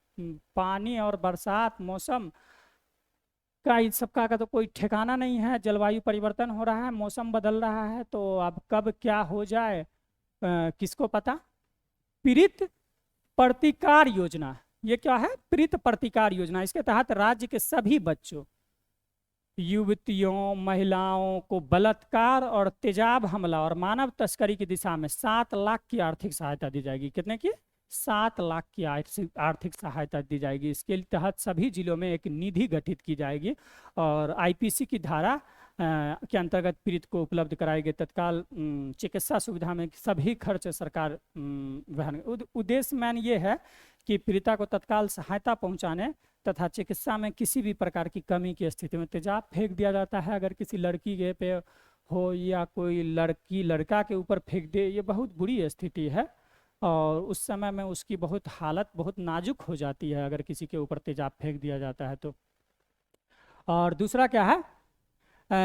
पानी और बरसात मौसम का इन सबका का तो कोई ठिकाना नहीं है, जलवायु परिवर्तन हो रहा है, मौसम बदल रहा है, तो अब कब क्या हो जाए किसको पता। पीड़ित प्रतिकार योजना, ये क्या है, पीड़ित प्रतिकार योजना। इसके तहत राज्य के सभी बच्चों, युवतियों, महिलाओं को बलात्कार और तेजाब हमला और मानव तस्करी की दिशा में 7 लाख की आर्थिक सहायता दी जाएगी। कितने की, 7 लाख की आर्थिक सहायता दी जाएगी। इसके तहत सभी जिलों में एक निधि गठित की जाएगी और आईपीसी की धारा के अंतर्गत पीड़ित को उपलब्ध कराई गई तत्काल चिकित्सा सुविधा में सभी खर्च सरकार वहन। उद्देश्य मैन ये है कि पीड़िता को तत्काल सहायता पहुंचाने तथा चिकित्सा में किसी भी प्रकार की कमी की स्थिति में, तेजाब फेंक दिया जाता है अगर किसी लड़की के पे हो या कोई लड़की लड़का के ऊपर फेंक दे, ये बहुत बुरी स्थिति है और उस समय में उसकी बहुत हालत बहुत नाजुक हो जाती है अगर किसी के ऊपर तेजाब फेंक दिया जाता है तो। और दूसरा क्या है,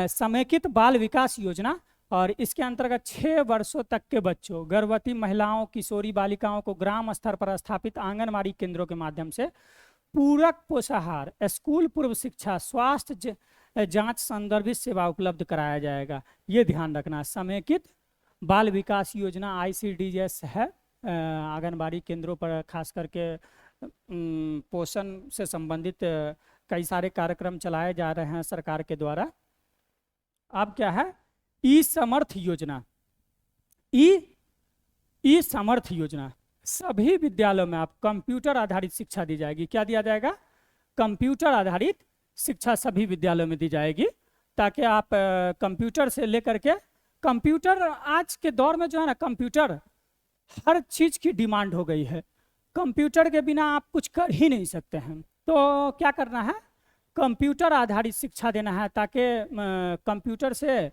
समेकित बाल विकास योजना, और इसके अंतर्गत 6 वर्षों तक के बच्चों, गर्भवती महिलाओं, किशोरी बालिकाओं को ग्राम स्तर पर स्थापित आंगनबाड़ी केंद्रों के माध्यम से पूरक पोषाहार, स्कूल पूर्व शिक्षा, स्वास्थ्य जांच संदर्भित सेवा उपलब्ध कराया जाएगा। ये ध्यान रखना। समेकित बाल विकास योजना ICDS है, आंगनबाड़ी केंद्रों पर खास करके पोषण से संबंधित कई सारे कार्यक्रम चलाए जा रहे हैं सरकार के द्वारा। अब क्या है, ई-समर्थ योजना। ई-समर्थ योजना, सभी विद्यालयों में आप कंप्यूटर आधारित शिक्षा दी जाएगी। क्या दिया जाएगा, कंप्यूटर आधारित शिक्षा सभी विद्यालयों में दी जाएगी ताकि आप कंप्यूटर से लेकर के, कंप्यूटर आज के दौर में जो है ना, कंप्यूटर हर चीज की डिमांड हो गई है, कंप्यूटर के बिना आप कुछ कर ही नहीं सकते हैं। तो क्या करना है, कंप्यूटर आधारित शिक्षा देना है ताकि कंप्यूटर से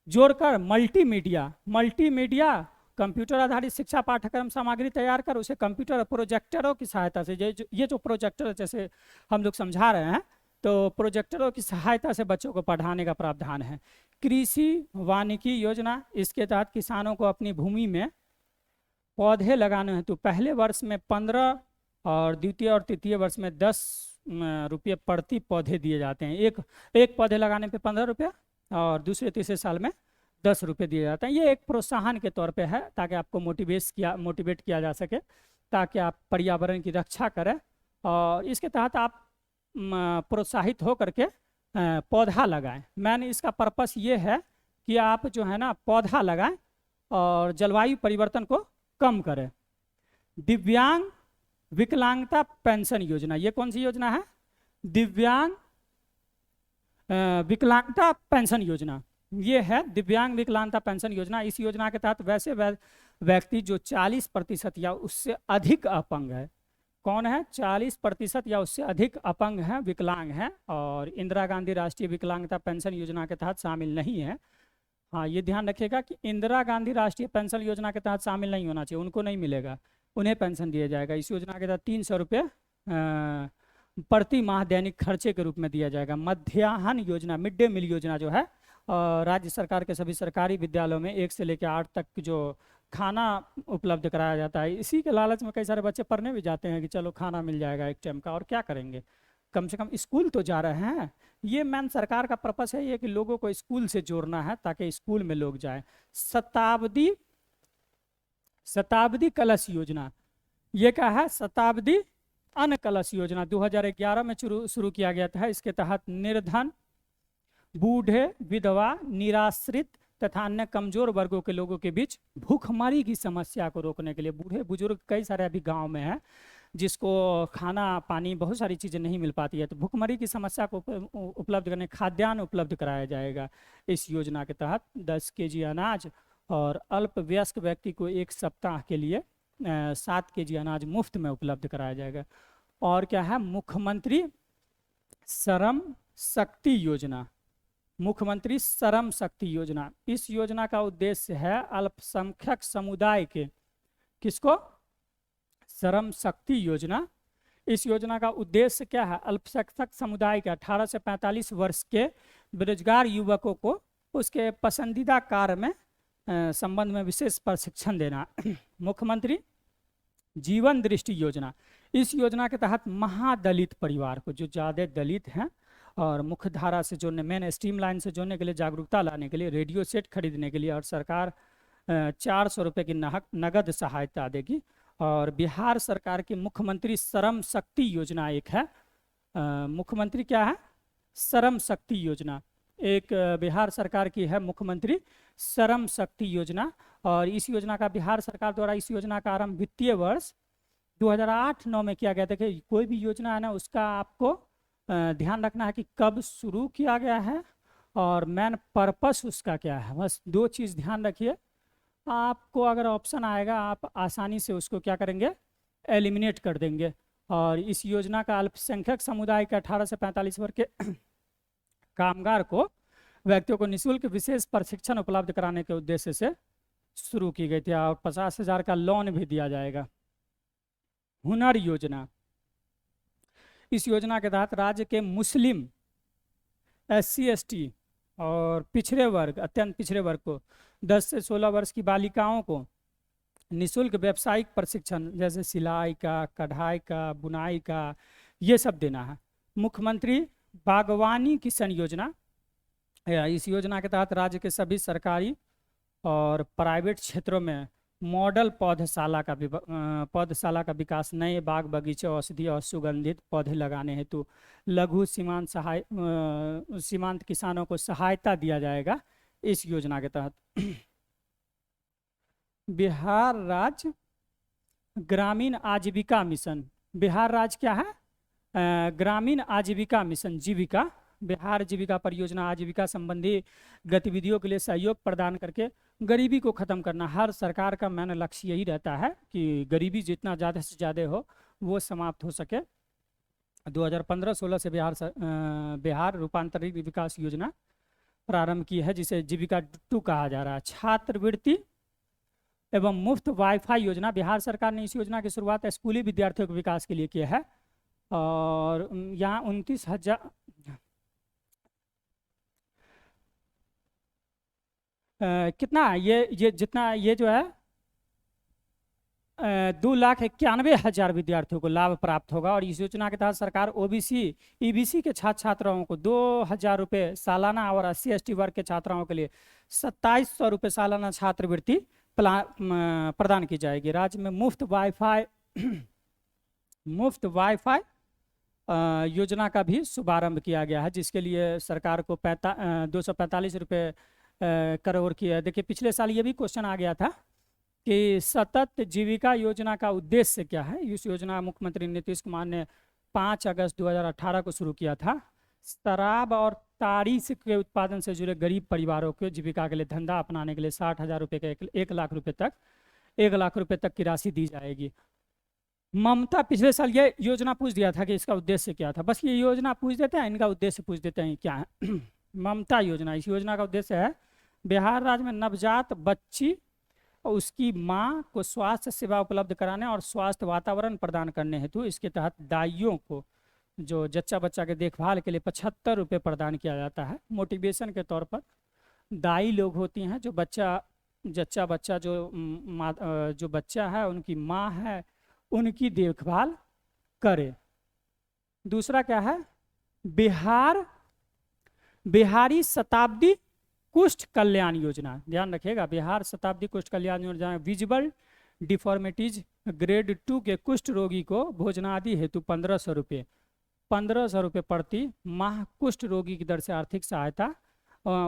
जोड़कर मल्टीमीडिया कंप्यूटर आधारित शिक्षा पाठ्यक्रम सामग्री तैयार कर उसे कंप्यूटर प्रोजेक्टरों की सहायता से, ये जो प्रोजेक्टर जैसे हम लोग समझा रहे हैं, तो प्रोजेक्टरों की सहायता से बच्चों को पढ़ाने का प्रावधान है। कृषि वानिकी योजना, इसके तहत किसानों को अपनी भूमि में पौधे लगाने हेतु पहले वर्ष में 15 और द्वितीय और तृतीय वर्ष में 10 रुपये प्रति पौधे दिए जाते हैं। एक पौधे लगाने पे 15 रुपये और दूसरे तीसरे साल में 10 रुपये दिए जाते हैं। ये एक प्रोत्साहन के तौर पे है ताकि आपको मोटिवेट किया जा सके ताकि आप पर्यावरण की रक्षा करें और इसके तहत आप प्रोत्साहित हो करके पौधा लगाएं। मैंने इसका पर्पस ये है कि आप जो है ना पौधा लगाएं और जलवायु परिवर्तन को कम करें। दिव्यांग विकलांगता पेंशन योजना, ये कौन सी योजना है, दिव्यांग विकलांगता पेंशन योजना। ये है दिव्यांग विकलांगता पेंशन योजना। इस योजना के तहत वैसे व्यक्ति जो 40% या उससे अधिक अपंग है, कौन है, 40% या उससे अधिक अपंग हैं, विकलांग हैं, और इंदिरा गांधी राष्ट्रीय विकलांगता पेंशन योजना के तहत शामिल नहीं है। हाँ, ये ध्यान रखिएगा कि इंदिरा गांधी राष्ट्रीय पेंशन योजना के तहत शामिल नहीं होना चाहिए, उनको नहीं मिलेगा, उन्हें पेंशन दिया जाएगा। इस योजना के तहत 300 रुपये प्रति माह दैनिक खर्चे के रूप में दिया जाएगा। मध्याह्न योजना, मिड डे मील योजना जो है, राज्य सरकार के सभी सरकारी विद्यालयों में 1 से लेकर 8 तक जो खाना उपलब्ध कराया जाता है, इसी के लालच में कई सारे बच्चे पढ़ने भी जाते हैं कि चलो खाना मिल जाएगा एक टाइम का, और क्या करेंगे, कम से कम स्कूल तो जा रहे हैं। ये मेन सरकार का पर्पस है, ये कि लोगों को स्कूल से जोड़ना है ताकि स्कूल में लोग जाएं। शताब्दी कलश योजना, ये क्या है, शताब्दी अन्न कलश योजना 2011 में शुरू किया गया था। इसके तहत निर्धन, बूढ़े, विधवा, निराश्रित तथा अन्य कमजोर वर्गों के लोगों के बीच भूखमरी की समस्या को रोकने के लिए, बूढ़े बुजुर्ग कई सारे अभी गांव में हैं जिसको खाना पानी बहुत सारी चीज़ें नहीं मिल पाती है, तो भूखमरी की समस्या को उपलब्ध करने खाद्यान्न उपलब्ध कराया जाएगा। इस योजना के तहत 10 केजी अनाज और अल्पवयस्क व्यक्ति को 1 सप्ताह के लिए 7 केजी अनाज मुफ्त में उपलब्ध कराया जाएगा। और क्या है, मुख्यमंत्री श्रम शक्ति योजना, मुख्यमंत्री श्रम शक्ति योजना। इस योजना का उद्देश्य है अल्पसंख्यक समुदाय के, किसको, श्रम शक्ति योजना। इस योजना का उद्देश्य क्या है, अल्पसंख्यक समुदाय के 18 से 45 वर्ष के बेरोजगार युवकों को उसके पसंदीदा कार्य में संबंध में विशेष प्रशिक्षण देना। मुख्यमंत्री जीवन दृष्टि योजना, इस योजना के तहत महादलित परिवार को, जो ज़्यादा दलित हैं और मुख्य धारा से जोड़ने, मेन स्ट्रीम लाइन से जोड़ने के लिए, जागरूकता लाने के लिए, रेडियो सेट खरीदने के लिए, और सरकार 400 रुपये की नगद सहायता देगी। और बिहार सरकार की मुख्यमंत्री श्रम शक्ति योजना एक है, मुख्यमंत्री क्या है, श्रम शक्ति योजना, एक बिहार सरकार की है मुख्यमंत्री श्रम शक्ति योजना। और इस योजना का बिहार सरकार द्वारा, इस योजना का आरंभ वित्तीय वर्ष 2008-9 में किया गया था। कि कोई भी योजना है ना, उसका आपको ध्यान रखना है कि कब शुरू किया गया है और मेन पर्पस उसका क्या है, बस 2 चीज़ ध्यान रखिए। आपको अगर ऑप्शन आएगा आप आसानी से उसको क्या करेंगे, एलिमिनेट कर देंगे। और इस योजना का अल्पसंख्यक समुदाय के 18 से 45 वर्ष के कामगार को, व्यक्तियों को निःशुल्क विशेष प्रशिक्षण उपलब्ध कराने के उद्देश्य से शुरू की गई थी, और 50,000 का लोन भी दिया जाएगा। हुनर योजना, इस योजना के तहत राज्य के मुस्लिम, SC ST और पिछड़े वर्ग, अत्यंत पिछड़े वर्ग को 10 से 16 वर्ष की बालिकाओं को निःशुल्क व्यावसायिक प्रशिक्षण, जैसे सिलाई का, कढ़ाई का, बुनाई का, ये सब देना है। मुख्यमंत्री बागवानी किसान योजना, इस योजना के तहत राज्य के सभी सरकारी और प्राइवेट क्षेत्रों में मॉडल पौधशाला का विकास, नए बाग बगीचे, औषधि और सुगंधित पौधे लगाने हेतु लघु सीमांत किसानों को सहायता दिया जाएगा इस योजना के तहत। बिहार राज्य ग्रामीण आजीविका मिशन, बिहार राज्य क्या है, ग्रामीण आजीविका मिशन, जीविका, बिहार जीविका परियोजना आजीविका संबंधी गतिविधियों के लिए सहयोग प्रदान करके गरीबी को ख़त्म करना। हर सरकार का मेन लक्ष्य यही रहता है कि गरीबी जितना ज़्यादा से ज़्यादा हो वो समाप्त हो सके। 2015-16 से बिहार रूपांतरित विकास योजना प्रारंभ की है, जिसे जीविका 2 कहा जा रहा है। छात्रवृत्ति एवं मुफ्त वाईफाई योजना, बिहार सरकार ने इस योजना की शुरुआत स्कूली विद्यार्थियों के विकास के लिए की है। और यहाँ 29,000 कितना ये जितना ये जो है 2,91,000 विद्यार्थियों को लाभ प्राप्त होगा। और इस योजना के तहत सरकार OBC EBC के छात्र छात्राओं को 2,000 रुपये सालाना और SC ST वर्ग के छात्राओं के लिए 2,700 रुपये सालाना छात्रवृत्ति प्रदान की जाएगी। राज्य में मुफ्त वाईफाई योजना का भी शुभारंभ किया गया है, जिसके लिए सरकार को 245 रुपये करोड़ की है। देखिए पिछले साल ये भी क्वेश्चन आ गया था कि सतत जीविका योजना का उद्देश्य क्या है। इस योजना मुख्यमंत्री नीतीश कुमार ने 5 अगस्त 2018 को शुरू किया था। शराब और साड़ी से के उत्पादन से जुड़े गरीब परिवारों को जीविका के लिए धंधा अपनाने के लिए 60,000 रुपये का 1 लाख रुपए तक की राशि दी जाएगी। ममता पिछले साल ये योजना पूछ दिया था कि इसका उद्देश्य क्या था, बस ये योजना पूछ देते हैं, इनका उद्देश्य पूछ देते हैं क्या है। ममता योजना, इस योजना का उद्देश्य है बिहार राज्य में नवजात बच्ची और उसकी मां को स्वास्थ्य सेवा उपलब्ध कराने और स्वास्थ्य वातावरण प्रदान करने हेतु इसके तहत दाइयों को जो जच्चा बच्चा के देखभाल के लिए 75 रुपये प्रदान किया जाता है मोटिवेशन के तौर पर। दाई लोग होती हैं जो जच्चा बच्चा जो बच्चा है उनकी माँ है उनकी देखभाल करे। दूसरा क्या है, बिहारी शताब्दी कुष्ठ कल्याण योजना, ध्यान रखिएगा, बिहार शताब्दी कुष्ठ Kalyan Yojana visible deformities grade 2 के कुष्ठ रोगी को भोजनादि हेतु 1500 रुपये प्रति माह कुष्ठ रोगी की दर से आर्थिक सहायता।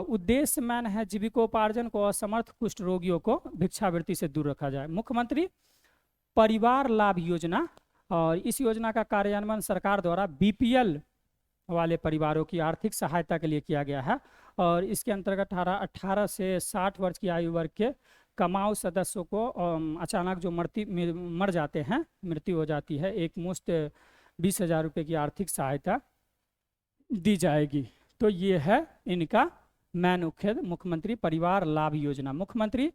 उद्देश्य मैन है जीविकोपार्जन को असमर्थ कुष्ठ रोगियों को भिक्षावृत्ति से दूर रखा जाए। मुख्यमंत्री परिवार लाभ योजना, और इस योजना का कार्यान्वयन सरकार द्वारा बीपीएल वाले परिवारों की आर्थिक सहायता के लिए किया गया है और इसके अंतर्गत 18 से 60 वर्ष की आयु वर्ग के कमाऊ सदस्यों को अचानक जो मर जाते हैं, मृत्यु हो जाती है, एक मुश्त 20,000 रुपये की आर्थिक सहायता दी जाएगी। तो ये है इनका मैन उखेद, मुख्यमंत्री परिवार लाभ योजना। मुख्यमंत्री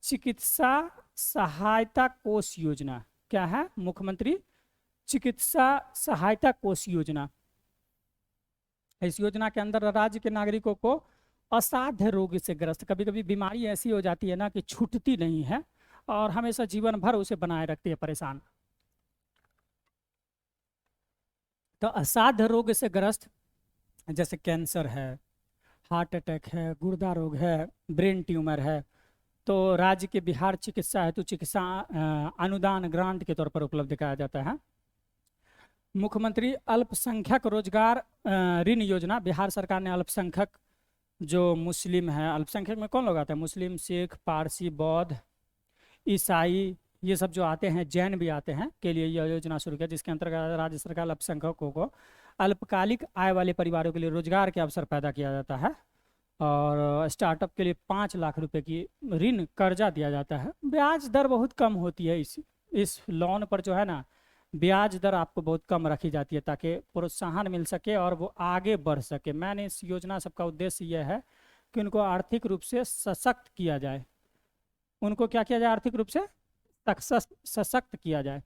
चिकित्सा सहायता कोष योजना, क्या है, मुख्यमंत्री चिकित्सा सहायता कोष योजना। इस योजना के अंदर राज्य के नागरिकों को असाध्य रोग से ग्रस्त, कभी कभी बीमारी ऐसी हो जाती है ना कि छूटती नहीं है और हमेशा जीवन भर उसे बनाए रखती है परेशान, तो असाध्य रोग से ग्रस्त जैसे कैंसर है, हार्ट अटैक है, गुर्दा रोग है, ब्रेन ट्यूमर है, तो राज्य के बिहार चिकित्सा हेतु चिकित्सा अनुदान ग्रांट के तौर पर उपलब्ध कराया जाता है। मुख्यमंत्री अल्पसंख्यक रोजगार ऋण योजना, बिहार सरकार ने अल्पसंख्यक जो मुस्लिम है, अल्पसंख्यक में कौन लोग आते हैं, मुस्लिम, सिख, पारसी, बौद्ध, ईसाई, ये सब जो आते हैं, जैन भी आते हैं, के लिए यह योजना शुरू किया जिसके अंतर्गत राज्य सरकार अल्पसंख्यकों को अल्पकालिक आय वाले परिवारों के लिए रोजगार के अवसर पैदा किया जाता है और स्टार्टअप के लिए 5 लाख रुपए की ऋण कर्जा दिया जाता है। ब्याज दर बहुत कम होती है इस लोन पर, जो है ना, ब्याज दर आपको बहुत कम रखी जाती है ताकि प्रोत्साहन मिल सके और वो आगे बढ़ सके। मैंने इस योजना सबका उद्देश्य यह है कि उनको आर्थिक रूप से सशक्त किया जाए, उनको क्या किया जाए, आर्थिक रूप से सशक्त किया जाए।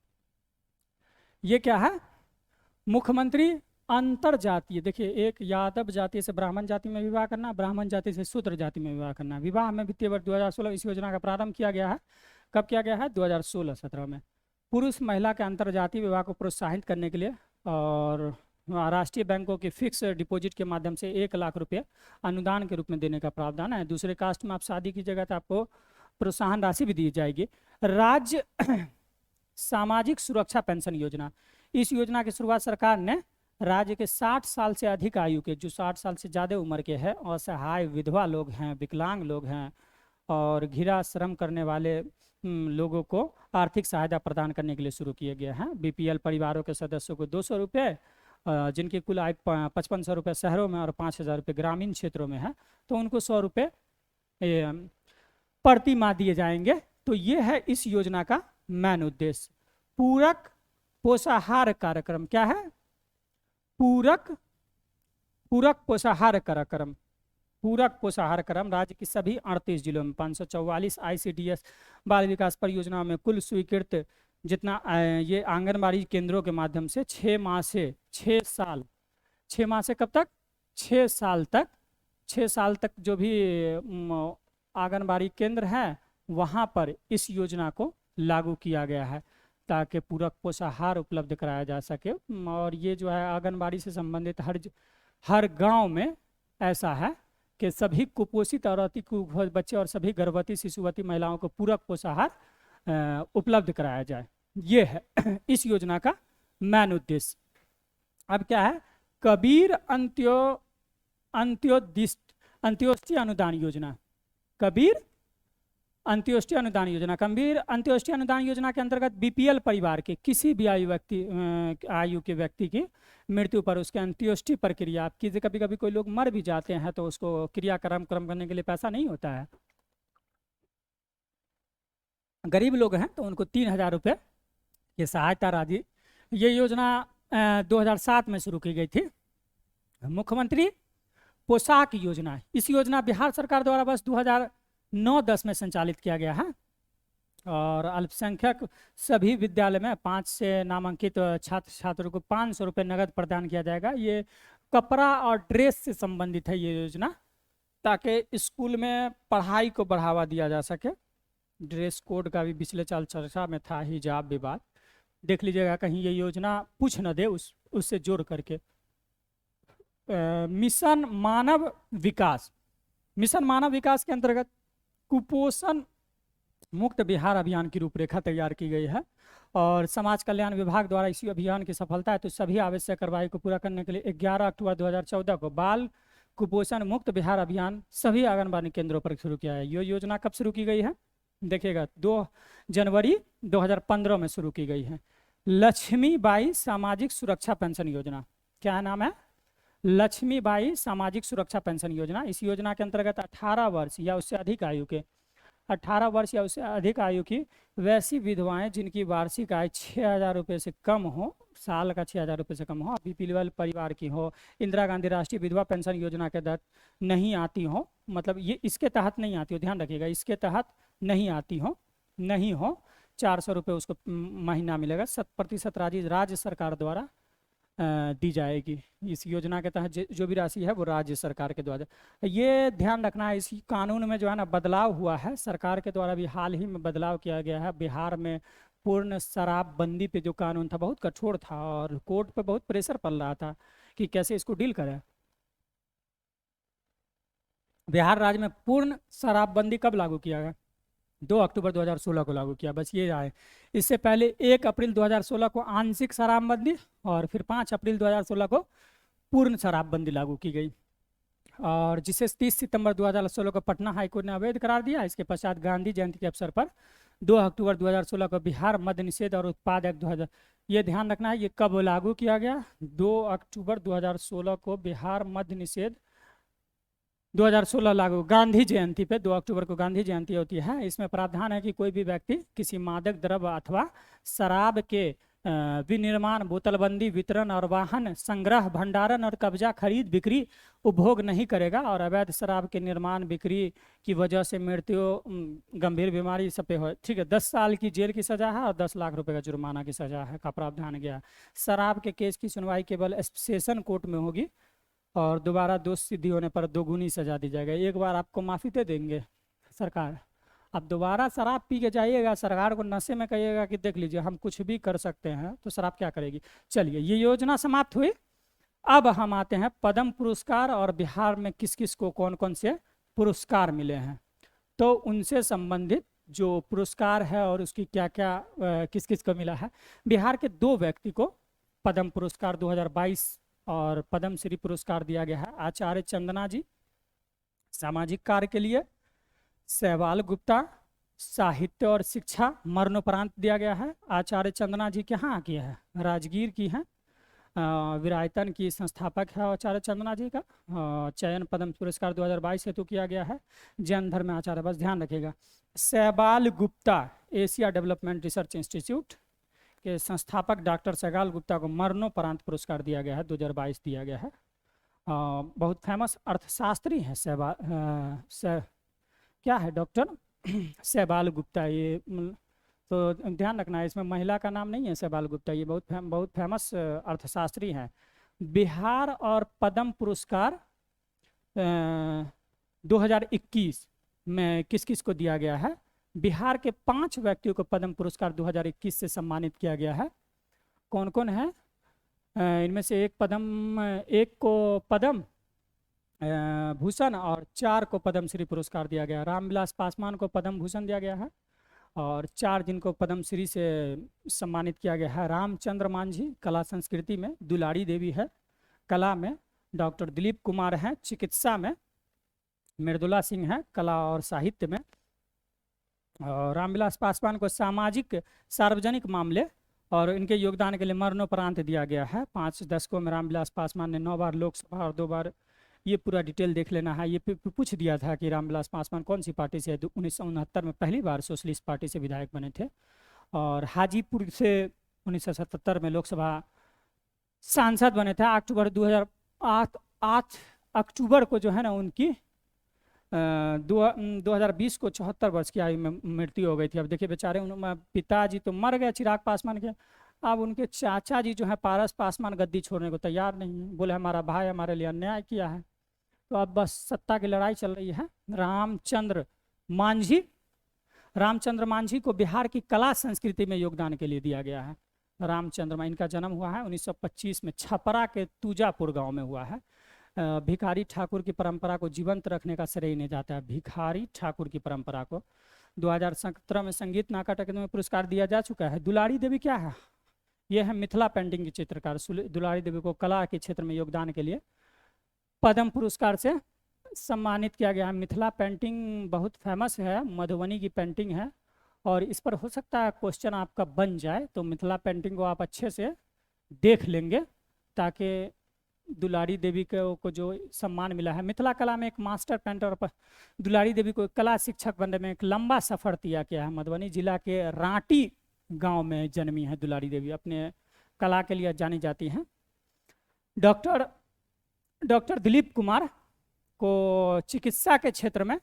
ये क्या है, मुख्यमंत्री अंतर जातीय, देखिए, एक यादव जाति से ब्राह्मण जाति में विवाह करना, ब्राह्मण जाति से शूद्र जाति में विवाह करना। विवाह में वित्तीय वर्ष 2016 इस योजना का प्रारंभ किया गया है। कब किया गया है, 2016-17 में। पुरुष महिला के अंतर जातीय विवाह को प्रोत्साहित करने के लिए और राष्ट्रीय बैंकों के फिक्स डिपॉजिट के माध्यम से 1 लाख रुपये अनुदान के रूप में देने का प्रावधान है। दूसरे कास्ट में आप शादी कीजिएगा तो आपको प्रोत्साहन राशि भी दी जाएगी। राज्य सामाजिक सुरक्षा पेंशन योजना, इस योजना की शुरुआत सरकार ने राज्य के 60 साल से अधिक आयु के, जो 60 साल से ज़्यादा उम्र के हैं, असहाय विधवा लोग हैं, विकलांग लोग हैं और घिरा श्रम करने वाले लोगों को आर्थिक सहायता प्रदान करने के लिए शुरू किए गए हैं। बीपीएल परिवारों के सदस्यों को 200 रुपये, जिनकी कुल आय 5500 रुपये शहरों में और 5000 रुपये ग्रामीण क्षेत्रों में है, तो उनको 100 रुपये प्रति माह दिए जाएंगे। तो ये है इस योजना का मैन उद्देश्य। पूरक पोषाहार कार्यक्रम, क्या है, पूरक पोषाहार कार्यक्रम। पूरक पोषाहार कार्यक्रम राज्य की सभी 38 जिलों में 544 ICDS बाल विकास परियोजनाओं में कुल स्वीकृत जितना ये आंगनबाड़ी केंद्रों के माध्यम से 6 माह से 6 माह से कब तक, 6 साल तक जो भी आंगनबाड़ी केंद्र है वहाँ पर इस योजना को लागू किया गया है ताकि पूरक पोषाहार उपलब्ध कराया जा सके। और ये जो है आंगनबाड़ी से संबंधित हर गांव में ऐसा है कि सभी कुपोषित और अति कुपोषित बच्चे और सभी गर्भवती शिशुवती महिलाओं को पूरक पोषाहार उपलब्ध कराया जाए। ये है इस योजना का मैन उद्देश्य। अब क्या है, कबीर अंत्योदय अनुदान योजना। कबीर अंत्योदय अनुदान योजना, गंभीर अंत्योदय अनुदान योजना के अंतर्गत बीपीएल परिवार के किसी भी आयु के व्यक्ति की मृत्यु पर उसके अंत्योदय प्रक्रिया, कभी कभी कोई लोग मर भी जाते हैं तो उसको क्रियाक्रम करने के लिए पैसा नहीं होता है, गरीब लोग हैं तो उनको 3,000 रुपये की सहायता राशि। ये योजना 2007 में शुरू की गई थी। मुख्यमंत्री पोशाक योजना, इस योजना बिहार सरकार द्वारा बस 2009-10 में संचालित किया गया है और अल्पसंख्यक सभी विद्यालय में 5 से नामांकित छात्र छात्रों को 500 रुपये नगद प्रदान किया जाएगा। ये कपड़ा और ड्रेस से संबंधित है ये योजना, ताकि स्कूल में पढ़ाई को बढ़ावा दिया जा सके। ड्रेस कोड का भी पिछले साल चर्चा में था, हिजाब विवाद, देख लीजिएगा कहीं ये योजना पूछ न दे उससे जोड़ करके। मिशन मानव विकास, मिशन मानव विकास के अंतर्गत कुपोषण मुक्त बिहार अभियान की रूपरेखा तैयार की गई है और समाज कल्याण विभाग द्वारा इसी अभियान की सफलता है तो सभी आवश्यक कार्रवाई को पूरा करने के लिए 11 अक्टूबर 2014 को बाल कुपोषण मुक्त बिहार अभियान सभी आंगनबाड़ी केंद्रों पर शुरू किया है। ये योजना कब शुरू की गई है देखिएगा, 2 जनवरी 2015 में शुरू की गई है। लक्ष्मीबाई सामाजिक सुरक्षा पेंशन योजना, क्या नाम है? लक्ष्मीबाई सामाजिक सुरक्षा पेंशन योजना। इस योजना के अंतर्गत 18 वर्ष या उससे अधिक आयु के 18 वर्ष या उससे अधिक आयु की वैसी विधवाएं जिनकी वार्षिक आय 6,000 रुपये से कम हो, साल का 6,000 रुपये से कम हो, बीपीएल परिवार की हो, इंदिरा गांधी राष्ट्रीय विधवा पेंशन योजना के तहत नहीं आती हो, मतलब ये इसके तहत नहीं आती हो, ध्यान रखिएगा, इसके तहत नहीं आती हो, नहीं हो, 400 रुपये उसको महीना मिलेगा। 100% राज्य सरकार द्वारा दी जाएगी। इस योजना के तहत जो भी राशि है वो राज्य सरकार के द्वारा। ये ध्यान रखना है, इसी कानून में जो है ना बदलाव हुआ है, सरकार के द्वारा भी हाल ही में बदलाव किया गया है। बिहार में पूर्ण शराबबंदी पे जो कानून था बहुत कठोर था और कोर्ट पे बहुत प्रेशर पड़ रहा था कि कैसे इसको डील करें। बिहार राज्य में पूर्ण शराबबंदी कब लागू किया गया? 2 अक्टूबर 2016 को लागू किया, बस ये आए। इससे पहले 1 अप्रैल 2016 को आंशिक शराबबंदी और फिर 5 अप्रैल 2016 को पूर्ण शराबबंदी लागू की गई और जिसे 30 सितंबर 2016 को पटना हाईकोर्ट ने अवैध करार दिया। इसके पश्चात गांधी जयंती के अवसर पर 2 अक्टूबर 2016 को बिहार मद्य निषेध और उत्पाद एक्ट 2000, ये ध्यान रखना है ये कब लागू किया गया? 2 अक्टूबर 2016 को बिहार मद्य निषेध 2016 लागू, गांधी जयंती पे 2 अक्टूबर को गांधी जयंती होती है। इसमें प्रावधान है कि कोई भी व्यक्ति किसी मादक द्रव्य अथवा शराब के विनिर्माण, बोतलबंदी, वितरण और वाहन संग्रह, भंडारण और कब्जा, खरीद, बिक्री, उपभोग नहीं करेगा और अवैध शराब के निर्माण, बिक्री की वजह से मृत्यु, गंभीर बीमारी सब पे हो, ठीक है, 10 साल की जेल की सजा है और 10 लाख रुपए का जुर्माना की सजा है का प्रावधान गया। शराब के केस की सुनवाई केवल सेशन कोर्ट में होगी और दोबारा दोष सिद्धि होने पर 2 गुनी सजा दी जाएगी। एक बार आपको माफ़ी दे देंगे सरकार, अब दोबारा शराब पी के जाइएगा, सरकार को नशे में कहिएगा कि देख लीजिए हम कुछ भी कर सकते हैं, तो शराब क्या करेगी। चलिए, ये योजना समाप्त हुई। अब हम आते हैं पद्म पुरस्कार और बिहार में किस किस को कौन कौन से पुरस्कार मिले हैं, तो उनसे संबंधित जो पुरस्कार है और उसकी क्या क्या किस किस को मिला है। बिहार के 2 व्यक्ति को पद्म पुरस्कार 2022 और पद्म श्री पुरस्कार दिया गया है। आचार्य चंदना जी सामाजिक कार्य के लिए, सहवाल गुप्ता साहित्य और शिक्षा मरणोपरांत दिया गया है। आचार्य चंदना जी कहाँ की है? राजगीर की है, विरायतन की संस्थापक है आचार्य चंदना जी का। चयन पद्म पुरस्कार 2022 हेतु किया गया है। जैन धर्म आचार्य, बस ध्यान रखिएगा। Sahwal Gupta Asia development research institute के संस्थापक डॉक्टर सहवाल गुप्ता को मरणोपरांत पुरस्कार दिया गया है, 2022 दिया गया है। बहुत फेमस अर्थशास्त्री हैं क्या है डॉक्टर सहवाल गुप्ता। ये तो ध्यान रखना है, इसमें महिला का नाम नहीं है सहवाल गुप्ता, ये बहुत फेमस अर्थशास्त्री हैं। बिहार और पद्म पुरस्कार 2021 में किस किस को दिया गया है? बिहार के 5 व्यक्तियों को पद्म पुरस्कार 2021 से सम्मानित किया गया है। कौन कौन है? इनमें से एक को पद्म भूषण और 4 को पद्म श्री पुरस्कार दिया गया। रामविलास पासवान को पद्म भूषण दिया गया है और 4 जिनको पद्म श्री से सम्मानित किया गया है। रामचंद्र मांझी कला संस्कृति में, दुलारी देवी है कला में, डॉक्टर दिलीप कुमार हैं चिकित्सा में, मृदुला सिंह है कला और साहित्य में, और रामविलास पासवान को सामाजिक सार्वजनिक मामले और इनके योगदान के लिए मरणोपरांत दिया गया है। 5 दशकों में रामविलास पासवान ने 9 बार लोकसभा और 2 बार, ये पूरा डिटेल देख लेना है। ये पूछ दिया था कि रामविलास पासवान कौन सी पार्टी से है। 1969 में पहली बार सोशलिस्ट पार्टी से विधायक बने थे। और हाजीपुर से 1977 में लोकसभा सांसद बने थे। अक्टूबर 8 अक्टूबर को जो है ना उनकी 2020 को 74 वर्ष की आयु में मृत्यु हो गई थी। अब देखिए बेचारे पिताजी तो मर गए चिराग पासवान के, अब उनके चाचा जी जो है पारस पासवान गद्दी छोड़ने को तैयार नहीं है, बोले हमारा भाई हमारे लिए अन्याय किया है। तो अब बस सत्ता की लड़ाई चल रही है। रामचंद्र मांझी को बिहार की कला संस्कृति में योगदान के लिए दिया गया है। रामचंद्र, इनका जन्म हुआ है 1925 में छपरा के तुजापुर गांव में हुआ है। भिखारी ठाकुर की परंपरा को जीवंत रखने का श्रेय इन्हें जाता है। भिखारी ठाकुर की परंपरा को 2017 में संगीत नाटक अकादमी पुरस्कार दिया जा चुका है। दुलारी देवी क्या है? यह है मिथिला पेंटिंग की चित्रकार। दुलारी देवी को कला के क्षेत्र में योगदान के लिए पद्म पुरस्कार से सम्मानित किया गया है। मिथिला पेंटिंग बहुत फेमस है, मधुबनी की पेंटिंग है और इस पर हो सकता है क्वेश्चन आपका बन जाए, तो मिथिला पेंटिंग को आप अच्छे से देख लेंगे ताकि दुलारी देवी को जो सम्मान मिला है। मिथिला कला में एक मास्टर पेंटर पर दुलारी देवी को कला शिक्षक बनने में एक लंबा सफर तय किया है। मधुबनी जिला के रांटी गांव में जन्मी है दुलारी देवी, अपने कला के लिए जानी जाती हैं। डॉक्टर दिलीप कुमार को चिकित्सा के क्षेत्र में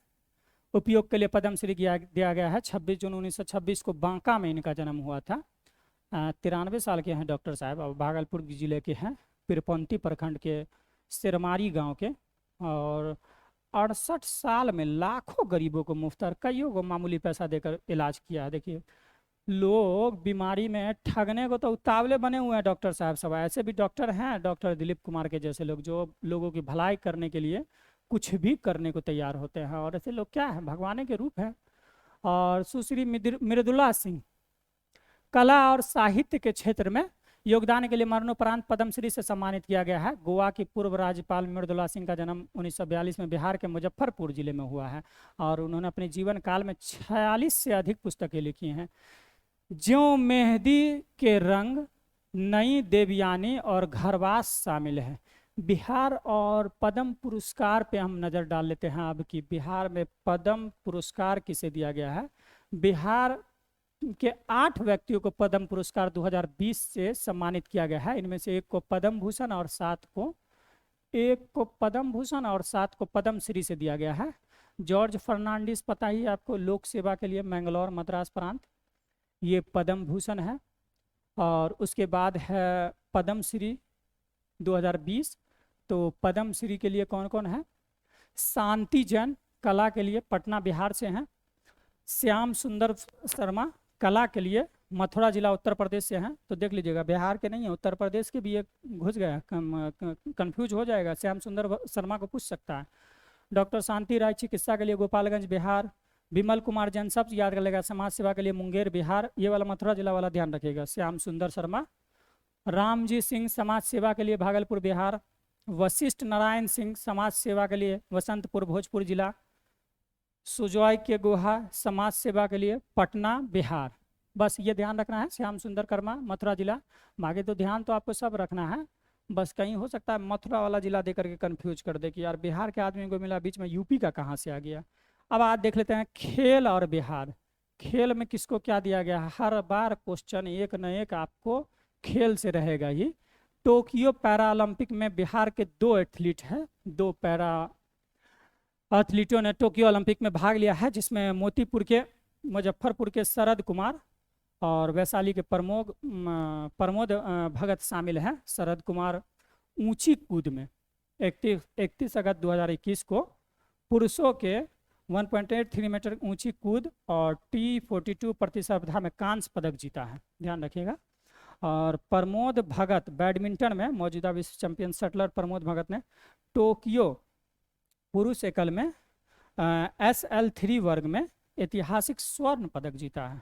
उपयोग के लिए पद्मश्री दिया गया है। 26 जून 1926 को बांका में इनका जन्म हुआ था। 93 साल के हैं डॉक्टर साहब, और भागलपुर जिले के हैं, पीरपंती प्रखंड के सिरमारी गांव के। और 68 साल में लाखों गरीबों को मुफ्त और कईयों को मामूली पैसा देकर इलाज किया है। देखिए लोग बीमारी में ठगने को तो उतावले बने हुए हैं डॉक्टर साहब सब। ऐसे भी डॉक्टर हैं, डॉक्टर दिलीप कुमार के जैसे लोग, जो लोगों की भलाई करने के लिए कुछ भी करने को तैयार होते हैं। और ऐसे लोग क्या है, भगवान के रूप है। और सुश्री मृदुला सिंह कला और साहित्य के क्षेत्र में योगदान के लिए मरणोपरांत पद्मश्री से सम्मानित किया गया है। गोवा की पूर्व राज्यपाल मृदुला सिंह का जन्म 1942 में बिहार के मुजफ्फरपुर जिले में हुआ है और उन्होंने अपने जीवन काल में 46 से अधिक पुस्तकें लिखी हैं। ज्यों मेहंदी के रंग, नई देवयानी और घरवास शामिल है। बिहार और पद्म पुरस्कार पे हम नज़र डाल लेते हैं अब कि बिहार में पद्म पुरस्कार किसे दिया गया है। बिहार के 8 व्यक्तियों को पद्म पुरस्कार 2020 से सम्मानित किया गया है। इनमें से एक को पद्म भूषण और 7 को पद्म श्री से दिया गया है। जॉर्ज फर्नांडिस पता ही आपको, लोक सेवा के लिए मैंगलोर मद्रास प्रांत, ये पद्म भूषण है। और उसके बाद है पद्म श्री 2020। तो पद्म श्री के लिए कौन कौन है? शांति जैन कला के लिए पटना बिहार से हैं। श्याम सुंदर शर्मा कला के लिए मथुरा जिला उत्तर प्रदेश से हैं। तो देख लीजिएगा, बिहार के नहीं है, उत्तर प्रदेश के भी एक घुस गया, कंफ्यूज हो जाएगा, श्याम सुंदर शर्मा को पूछ सकता है। डॉक्टर शांति राय चिकित्सा के लिए गोपालगंज बिहार। विमल कुमार जैन सब याद कर लेगा, समाज सेवा के लिए मुंगेर बिहार, ये वाला मथुरा जिला वाला ध्यान रखिएगा, श्याम सुंदर शर्मा। रामजी सिंह समाज सेवा के लिए भागलपुर बिहार। वशिष्ठ नारायण सिंह समाज सेवा के लिए वसंतपुर भोजपुर जिला। सुजॉय के गुहा समाज सेवा के लिए पटना बिहार। बस ये ध्यान रखना है, श्याम सुंदर कर्मा मथुरा जिला। बाकी तो ध्यान तो आपको सब रखना है, बस कहीं हो सकता है मथुरा वाला जिला दे करके कन्फ्यूज कर दे कि यार बिहार के आदमी को मिला, बीच में यूपी का कहाँ से आ गया। अब आज देख लेते हैं खेल और बिहार। खेल में किसको क्या दिया गया है? हर बार क्वेश्चन एक न एक आपको खेल से रहेगा ही। टोक्यो पैरा ओलंपिक में बिहार के 2 एथलीट हैं, 2 पैरा एथलीटों ने टोक्यो ओलंपिक में भाग लिया है, जिसमें मुजफ्फरपुर के शरद कुमार और वैशाली के प्रमोद भगत शामिल हैं। शरद कुमार ऊंची कूद में 31 अगस्त 2021 को पुरुषों के 1.83 मीटर ऊंची कूद और T42 प्रतिस्पर्धा में कांस्य पदक जीता है, ध्यान रखिएगा। और प्रमोद भगत बैडमिंटन में मौजूदा विश्व चैंपियन शटलर प्रमोद भगत ने टोक्यो पुरुष एकल में SL3 वर्ग में ऐतिहासिक स्वर्ण पदक जीता है।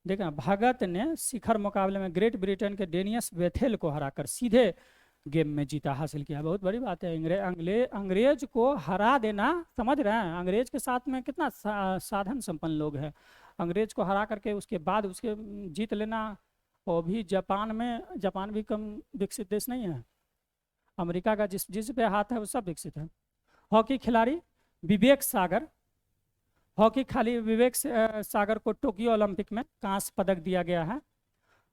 देखा, भगत ने शिखर मुकाबले में ग्रेट ब्रिटेन के डेनियस वेथेल को हराकर सीधे गेम में जीता हासिल किया। बहुत बड़ी बात है। अंग्रेज को हरा देना, समझ रहे हैं, अंग्रेज के साथ में कितना साधन संपन्न लोग हैं। अंग्रेज को हरा करके उसके बाद उसके जीत लेना। और भी जापान भी कम विकसित देश नहीं है। अमेरिका का जिस जिस पे हाथ है वो सब विकसित है। हॉकी खिलाड़ी विवेक सागर, सागर को टोक्यो ओलंपिक में कांस्य पदक दिया गया है।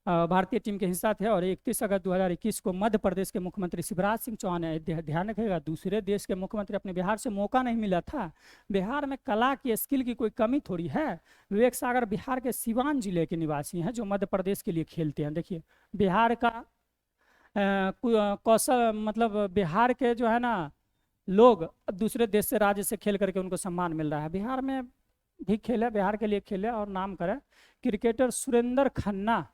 भारतीय टीम के हिस्सा थे। और 31 अगस्त 2021 को मध्य प्रदेश के मुख्यमंत्री शिवराज सिंह चौहान ने, ध्यान रखिएगा, दूसरे देश के मुख्यमंत्री, अपने बिहार से मौका नहीं मिला था। बिहार में कला की स्किल की कोई कमी थोड़ी है। विवेक सागर बिहार के सिवान जिले के निवासी हैं जो मध्य प्रदेश के लिए खेलते हैं। देखिए बिहार का कौशल, मतलब बिहार के जो है ना लोग दूसरे देश से, राज्य से खेल करके उनको सम्मान मिल रहा है। बिहार में भी खेले, बिहार के लिए खेले और नाम करे। क्रिकेटर सुरेंद्र खन्ना,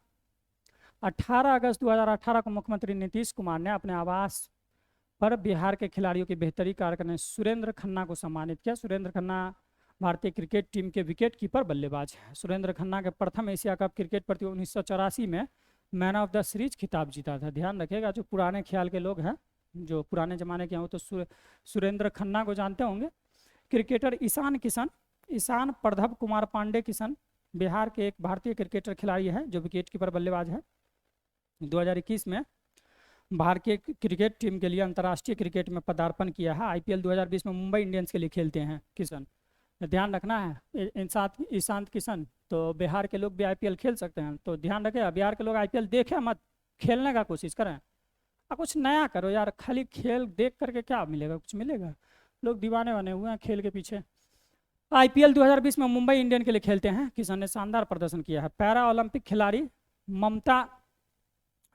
18 अगस्त 2018 को मुख्यमंत्री नीतीश कुमार ने अपने आवास पर बिहार के खिलाड़ियों की बेहतरी कार्य करने सुरेंद्र खन्ना को सम्मानित किया। सुरेंद्र खन्ना भारतीय क्रिकेट टीम के विकेट कीपर बल्लेबाज है। सुरेंद्र खन्ना के प्रथम एशिया कप क्रिकेट प्रतियोगिता 1984 में मैन ऑफ द सीरीज खिताब जीता था। ध्यान रखिएगा, जो पुराने ख्याल के लोग हैं, जो पुराने जमाने के हैं, वो तो सुरेंद्र खन्ना को जानते होंगे। क्रिकेटर ईशान प्रदभ कुमार पांडे किशन बिहार के एक भारतीय क्रिकेटर खिलाड़ी है जो विकेट कीपर बल्लेबाज है। 2021 में भारतीय क्रिकेट टीम के लिए अंतर्राष्ट्रीय क्रिकेट में पदार्पण किया है। IPL 2020 में मुंबई इंडियंस के लिए खेलते हैं किशन। ध्यान रखना है, ईशांत किशन, तो बिहार के लोग भी IPL खेल सकते हैं। तो ध्यान रखें, बिहार के लोग IPL देखें मत, खेलने का कोशिश करें। कुछ नया करो यार, खाली खेल देख करके क्या मिलेगा? कुछ मिलेगा? लोग दीवाने बने हुए हैं खेल के पीछे। IPL 2020 में मुंबई इंडियन के लिए खेलते हैं किशन ने शानदार प्रदर्शन किया है। पैरा ओलंपिक खिलाड़ी ममता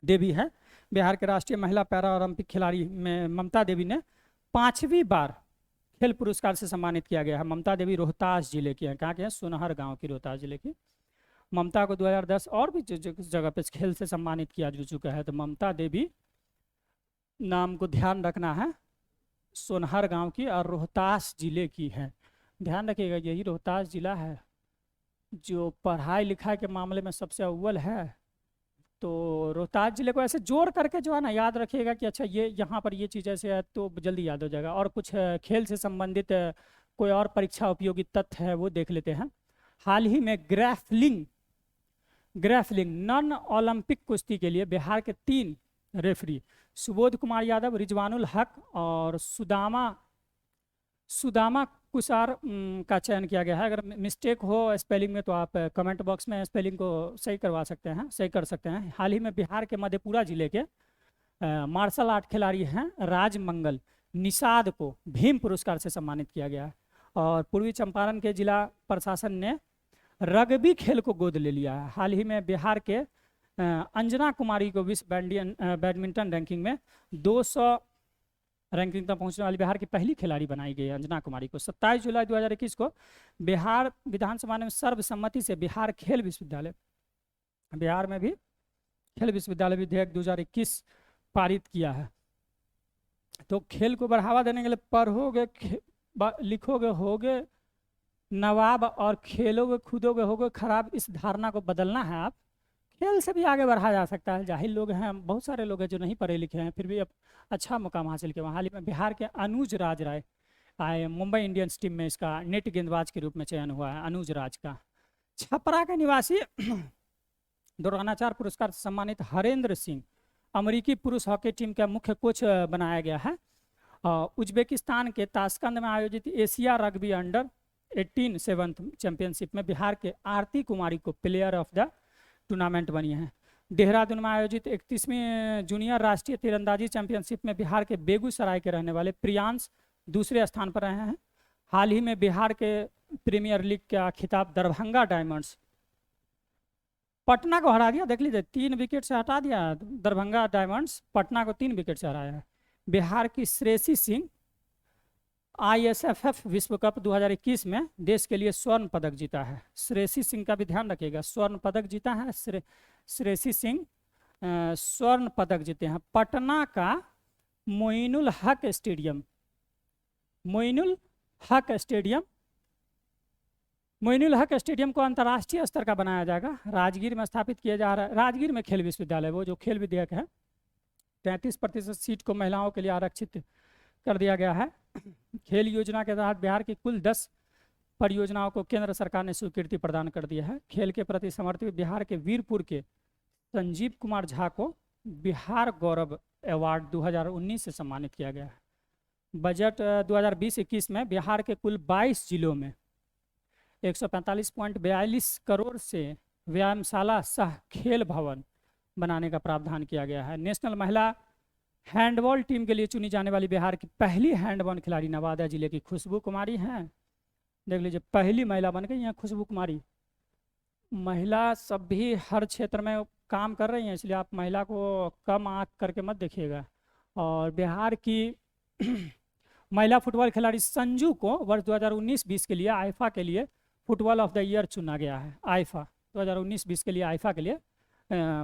देवी है। बिहार के राष्ट्रीय महिला पैरा ओलंपिक खिलाड़ी में ममता देवी ने 5वीं बार खेल पुरस्कार से सम्मानित किया गया है। ममता देवी रोहतास जिले की है। कहाँ के हैं? सोनहर गांव की, रोहतास जिले की। ममता को 2010 और भी जगह पे खेल से सम्मानित किया जा चुका है। तो ममता देवी नाम को ध्यान रखना है, सोनहर गांव की और रोहतास जिले की है। ध्यान रखिएगा, यही रोहतास जिला है जो पढ़ाई लिखाई के मामले में सबसे अव्वल है। तो रोहतास जिले को ऐसे जोड़ करके जो है ना याद रखिएगा कि अच्छा ये यहाँ पर ये चीज़ ऐसे है, तो जल्दी याद हो जाएगा। और कुछ खेल से संबंधित कोई और परीक्षा उपयोगी तथ्य है वो देख लेते हैं। हाल ही में ग्रैफलिंग नॉन ओलंपिक कुश्ती के लिए बिहार के 3 रेफरी सुबोध कुमार यादव, रिजवानुल हक और सुदामा कुसार का चयन किया गया है। अगर मिस्टेक हो स्पेलिंग में तो आप कमेंट बॉक्स में स्पेलिंग को सही कर सकते हैं। हाल ही में बिहार के मधेपुरा जिले के मार्शल आर्ट खिलाड़ी हैं राजमंगल निषाद को भीम पुरस्कार से सम्मानित किया गया है। और पूर्वी चंपारण के जिला प्रशासन ने रग्बी खेल को गोद ले लिया है। हाल ही में बिहार के अंजना कुमारी को विश्व बैडमिंटन रैंकिंग में 200 रैंकिंग तक पहुंचने वाली बिहार की पहली खिलाड़ी बनाई गई है। अंजना कुमारी को 27 जुलाई 2021 को बिहार विधानसभा ने सर्वसम्मति से बिहार में भी खेल विश्वविद्यालय विधेयक 2021 पारित किया है। तो खेल को बढ़ावा देने के लिए पढ़ोगे, लिखोगे, होगे नवाब और खेलोगे, कूदोगे, होगे खराब, इस धारणा को बदलना है। आप खेल से भी आगे बढ़ा जा सकता है। जाहिल लोग हैं, बहुत सारे लोग हैं जो नहीं पढ़े लिखे हैं फिर भी अब अच्छा मुकाम हासिल किया। हाल ही में बिहार के अनुज राज राय आए मुंबई इंडियंस टीम में, इसका नेट गेंदबाज के रूप में चयन हुआ है अनुज राज का। छपरा के निवासी द्रोणाचार्य पुरस्कार से सम्मानित हरेंद्र सिंह अमेरिकी पुरुष हॉकी टीम का मुख्य कोच बनाया गया है। उज्बेकिस्तान के ताशकंद में आयोजित Asia rugby under 18 7th championship में बिहार के आरती कुमारी को प्लेयर ऑफ द टूर्नामेंट बनी है। देहरादून में आयोजित 31वीं जूनियर राष्ट्रीय तीरंदाजी चैंपियनशिप में बिहार के बेगूसराय के रहने वाले प्रियांश दूसरे स्थान पर रहे हैं। हाल ही में बिहार के प्रीमियर लीग का खिताब दरभंगा डायमंड्स पटना को हरा दिया। देख लीजिए, 3 विकेट से हटा दिया। दरभंगा डायमंड्स पटना को 3 विकेट से हराया है। बिहार की श्रेयसी सिंह ISFF विश्व कप 2021 में देश के लिए स्वर्ण पदक जीता है। श्रेयसी सिंह का भी ध्यान रखिएगा, स्वर्ण पदक जीता है। श्रेयसी सिंह स्वर्ण पदक जीते हैं। पटना का मोइनुल हक स्टेडियम को अंतर्राष्ट्रीय स्तर का बनाया जाएगा। राजगीर में स्थापित किया जा रहा है। राजगीर में खेल विश्वविद्यालय, वो जो खेल विधेयक है 33% सीट को महिलाओं के लिए आरक्षित कर दिया गया है। खेल योजना के तहत बिहार की कुल 10 परियोजनाओं को केंद्र सरकार ने स्वीकृति प्रदान कर दिया है। खेल के प्रति समर्पित बिहार के वीरपुर के संजीव कुमार झा को बिहार गौरव अवार्ड 2019 से सम्मानित किया गया है। बजट 2020-21 में बिहार के कुल 22 जिलों में 145.42 करोड़ से व्यायामशाला सह खेल भवन बनाने का प्रावधान किया गया है। नेशनल महिला हैंडबॉल टीम के लिए चुनी जाने वाली बिहार की पहली हैंडबॉल खिलाड़ी नवादा जिले की खुशबू कुमारी हैं। देख लीजिए, पहली महिला बन गई हैं खुशबू कुमारी। महिला सब भी हर क्षेत्र में काम कर रही हैं, इसलिए आप महिला को कम आंक करके मत देखिएगा। और बिहार की महिला फुटबॉल खिलाड़ी संजू को वर्ष 2019-20 के लिए आईफा के लिए फुटबॉल ऑफ द ईयर चुना गया है। आईफा 2019-20 के लिए आईफा के लिए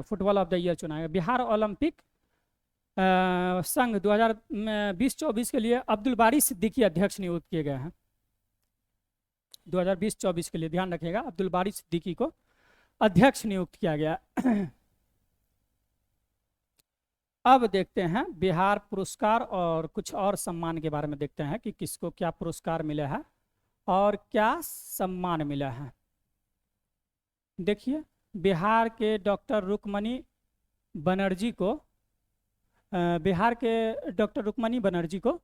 फुटबॉल ऑफ द ईयर चुना गया। बिहार ओलंपिक संघ 2020-24 के लिए अब्दुल बारी सिद्दीकी अध्यक्ष नियुक्त किए गए हैं। 2020-24 के लिए ध्यान रखिएगा, अब्दुल बारी सिद्दीकी को अध्यक्ष नियुक्त किया गया। अब देखते हैं बिहार पुरस्कार और कुछ और सम्मान के बारे में देखते हैं कि किसको क्या पुरस्कार मिला है और क्या सम्मान मिला है। देखिए, बिहार के डॉक्टर रुक्मणी बनर्जी को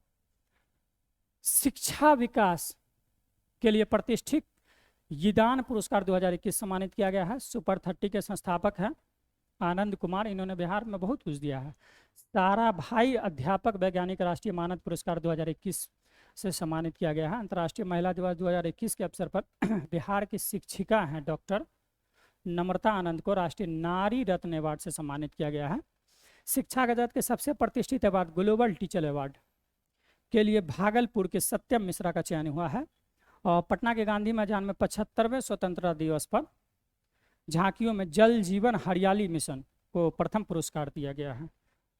शिक्षा विकास के लिए प्रतिष्ठित यिदान पुरस्कार 2021 सम्मानित किया गया है। सुपर 30 के संस्थापक हैं आनंद कुमार, इन्होंने बिहार में बहुत कुछ दिया है। सारा भाई अध्यापक वैज्ञानिक राष्ट्रीय मानद पुरस्कार 2021 से सम्मानित किया गया है। अंतर्राष्ट्रीय महिला दिवस 2021 के अवसर पर बिहार की शिक्षिका हैं डॉक्टर नम्रता आनंद को राष्ट्रीय नारी रत्न अवार्ड से सम्मानित किया गया है। शिक्षा जगत के सबसे प्रतिष्ठित अवार्ड ग्लोबल टीचर अवार्ड के लिए भागलपुर के सत्यम मिश्रा का चयन हुआ है। और पटना के गांधी मैदान में 75वें स्वतंत्रता दिवस पर झांकियों में जल जीवन हरियाली मिशन को प्रथम पुरस्कार दिया गया है।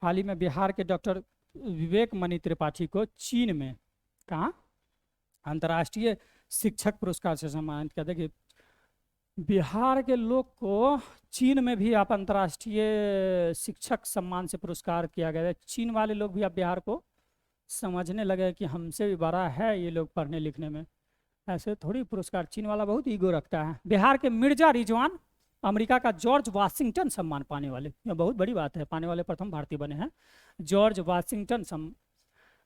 हाल ही में बिहार के डॉक्टर विवेक मणि त्रिपाठी को चीन में कहाँ अंतर्राष्ट्रीय शिक्षक पुरस्कार से सम्मानित किया। देखिए, बिहार के लोग को चीन में भी आप अंतर्राष्ट्रीय शिक्षक सम्मान से पुरस्कार किया गया है। चीन वाले लोग भी अब बिहार को समझने लगे कि हमसे भी बड़ा है ये लोग पढ़ने लिखने में। ऐसे थोड़ी पुरस्कार, चीन वाला बहुत ईगो रखता है। बिहार के मिर्जा रिजवान अमेरिका का जॉर्ज वाशिंगटन सम्मान पाने वाले, यह बहुत बड़ी बात है, पाने वाले प्रथम भारतीय बने हैं जॉर्ज वाशिंगटन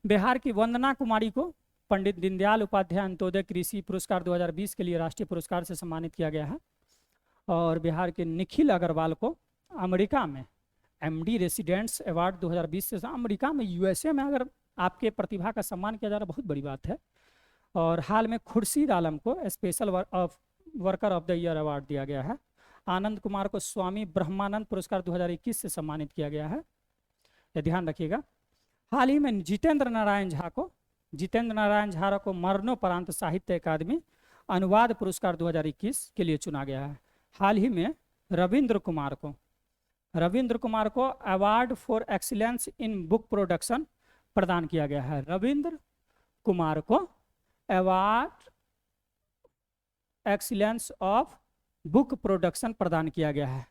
बिहार की वंदना कुमारी को पंडित दीनदयाल उपाध्याय अंत्योदय कृषि पुरस्कार 2020 के लिए राष्ट्रीय पुरस्कार से सम्मानित किया गया है। और बिहार के निखिल अग्रवाल को अमेरिका में MD रेसिडेंट्स अवार्ड 2020 से, अमेरिका में USA में अगर आपके प्रतिभा का सम्मान किया जा रहा है, बहुत बड़ी बात है। और हाल में खुर्शीद आलम को special worker of the year award दिया गया है। आनंद कुमार को स्वामी ब्रह्मानंद पुरस्कार 2021 से सम्मानित किया गया है, यह ध्यान रखिएगा। हाल ही में जितेंद्र नारायण झा को मरणोपरांत साहित्य अकादमी अनुवाद पुरस्कार 2021 के लिए चुना गया है। हाल ही में रविंद्र कुमार को award for excellence in book production प्रदान किया गया है। रविंद्र कुमार को award excellence of book production प्रदान किया गया है।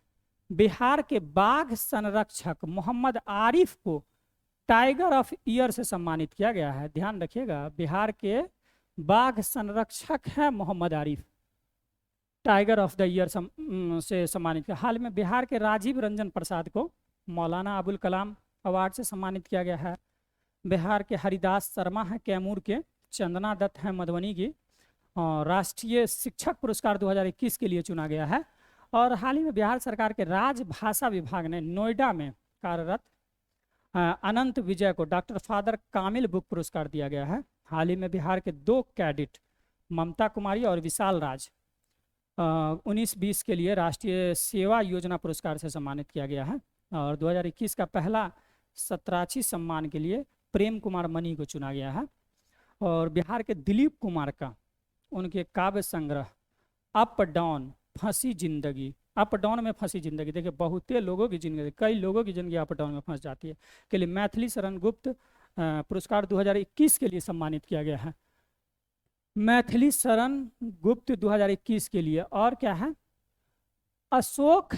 बिहार के बाघ संरक्षक मोहम्मद आरिफ को टाइगर ऑफ ईयर से सम्मानित किया गया है। ध्यान रखिएगा, बिहार के बाघ संरक्षक हैं Mohammad Arif, tiger of the year से सम्मानित किया। हाल में बिहार के राजीव रंजन प्रसाद को मौलाना अबुल कलाम अवार्ड से सम्मानित किया गया है। बिहार के हरिदास शर्मा हैं कैमूर के, चंदना दत्त हैं मधुबनी की, और राष्ट्रीय शिक्षक पुरस्कार 2021 के लिए चुना गया है। और हाल ही में बिहार सरकार के राजभाषा विभाग ने नोएडा में कार्यरत अनंत विजय को डॉक्टर फादर कामिल बुक पुरस्कार दिया गया है। हाल ही में बिहार के 2 कैडेट ममता कुमारी और विशाल राज 19-20 के लिए राष्ट्रीय सेवा योजना पुरस्कार से सम्मानित किया गया है। और 2021 का पहला सतराची सम्मान के लिए प्रेम कुमार मनी को चुना गया है। और बिहार के दिलीप कुमार का उनके काव्य संग्रह अप डाउन फंसी जिंदगी, अप डाउन में फंसी जिंदगी, देखिए बहुते लोगों की जिंदगी, कई लोगों की जिंदगी अप डाउन में फंस जाती है, के लिए मैथिली शरण गुप्त पुरस्कार 2021 के लिए सम्मानित किया गया है। मैथिली शरण गुप्त 2021 के लिए। और क्या है, अशोक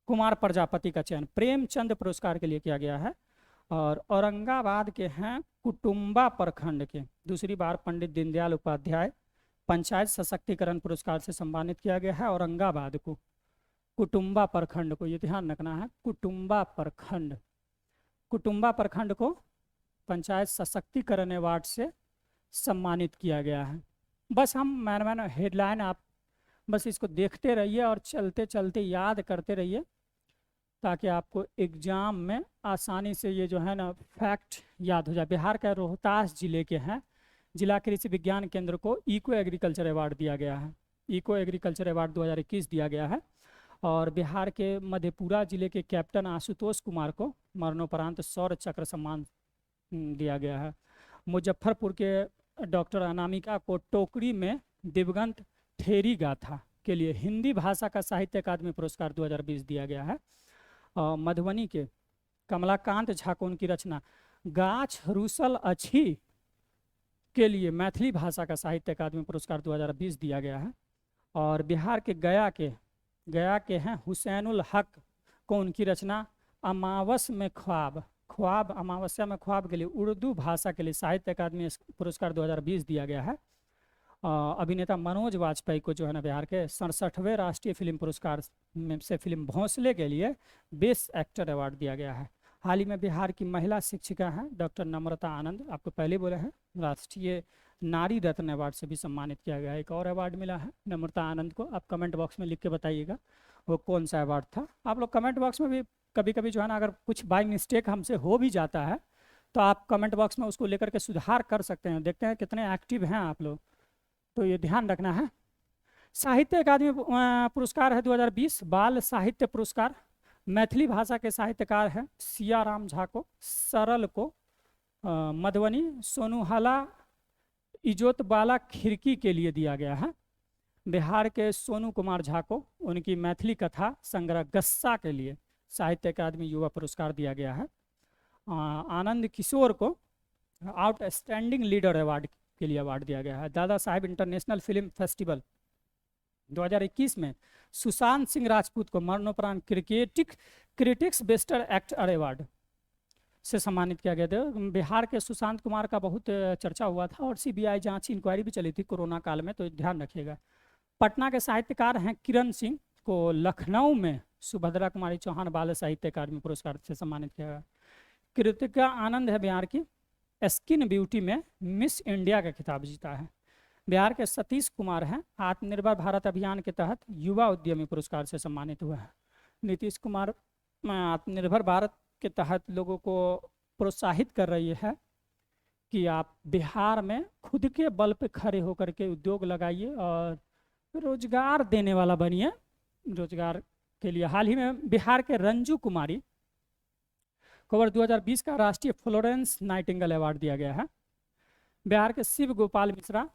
कुमार प्रजापति का चयन प्रेमचंद पुरस्कार के लिए किया गया है। और औरंगाबाद के हैं कुटुम्बा प्रखंड के दूसरी बार पंडित दीनदयाल उपाध्याय पंचायत सशक्तिकरण पुरस्कार से सम्मानित किया गया है औरंगाबाद को। कुटुम्बा प्रखंड को, ये ध्यान रखना है, कुटुम्बा प्रखंड, कुटुम्बा प्रखंड को पंचायत सशक्तिकरण अवार्ड से सम्मानित किया गया है। बस हम मैन हेडलाइन आप बस इसको देखते रहिए और चलते चलते याद करते रहिए ताकि आपको एग्जाम में आसानी से ये जो है ना फैक्ट याद हो जाए। बिहार के रोहतास जिले के हैं जिला कृषि विज्ञान केंद्र को इको एग्रीकल्चर अवार्ड दिया गया है, इको एग्रीकल्चर अवार्ड 2021 दिया गया है। और बिहार के मधेपुरा जिले के कैप्टन आशुतोष कुमार को मरणोपरांत शौर्य चक्र सम्मान दिया गया है। मुजफ्फरपुर के डॉक्टर अनामिका को टोकरी में दिवंगत ठेरी गाथा के लिए हिंदी भाषा का साहित्य अकादमी पुरस्कार 2020 दिया गया है। मधुबनी के कमलाकांत झा को उनकी रचना गाछ रूसल अच्छी के लिए मैथिली भाषा का साहित्य अकादमी पुरस्कार 2020 दिया गया है। और बिहार के गया के हैं हुसैनुल हक को उनकी रचना अमावस में ख्वाब, ख्वाब अमावस्या में ख्वाब के लिए उर्दू भाषा के लिए साहित्य अकादमी पुरस्कार 2020 दिया गया है। अभिनेता मनोज वाजपेयी को जो है ना बिहार के 67वें राष्ट्रीय फिल्म पुरस्कार में से फिल्म भोंसले के लिए बेस्ट एक्टर अवार्ड दिया गया है। हाल ही में बिहार की महिला शिक्षिका हैं डॉक्टर नम्रता आनंद, आपको पहले बोला है, राष्ट्रीय नारी रत्न अवार्ड से भी सम्मानित किया गया है। एक और अवार्ड मिला है नम्रता आनंद को, आप कमेंट बॉक्स में लिख के बताइएगा वो कौन सा अवार्ड था। आप लोग कमेंट बॉक्स में भी कभी कभी जो है ना अगर कुछ बाय मिस्टेक हमसे हो भी जाता है तो आप कमेंट बॉक्स में उसको लेकर के सुधार कर सकते हैं। देखते हैं कितने एक्टिव हैं आप लोग, तो ये ध्यान रखना है। साहित्य अकादमी पुरस्कार है 2020 बाल साहित्य पुरस्कार मैथिली भाषा के साहित्यकार हैं सियाराम झा को, सरल को मधुबनी, सोनूहाला इजोत बाला खिड़की के लिए दिया गया है। बिहार के सोनू कुमार झा को उनकी मैथिली कथा संग्रह गस्सा के लिए साहित्य अकादमी युवा पुरस्कार दिया गया है। आनंद किशोर को आउटस्टैंडिंग लीडर अवार्ड के लिए अवार्ड दिया गया है। Dada Saheb international film festival 2021 में सुशांत सिंह राजपूत को मरणोपरांत क्रिटिक्स बेस्टर एक्टर अवार्ड से सम्मानित किया गया था। बिहार के सुशांत कुमार का बहुत चर्चा हुआ था और सीबीआई जांच इंक्वायरी भी चली थी कोरोना काल में, तो ध्यान रखिएगा। पटना के साहित्यकार हैं किरण सिंह को लखनऊ में सुभद्रा कुमारी चौहान बाल साहित्य अकादमी पुरस्कार से सम्मानित किया गया। कृतिका आनंद है बिहार की, स्किन ब्यूटी में मिस इंडिया का खिताब जीता है। बिहार के सतीश कुमार हैं आत्मनिर्भर भारत अभियान के तहत युवा उद्यमी पुरस्कार से सम्मानित हुए हैं। नीतीश कुमार आत्मनिर्भर भारत के तहत लोगों को प्रोत्साहित कर रही है कि आप बिहार में खुद के बल पे खड़े होकर के उद्योग लगाइए और रोजगार देने वाला बनिए। रोजगार के लिए हाल ही में बिहार के रंजू कुमारी को 2020 का राष्ट्रीय फ्लोरेंस नाइटिंगेल अवार्ड दिया गया है। बिहार के शिव गोपाल मिश्रा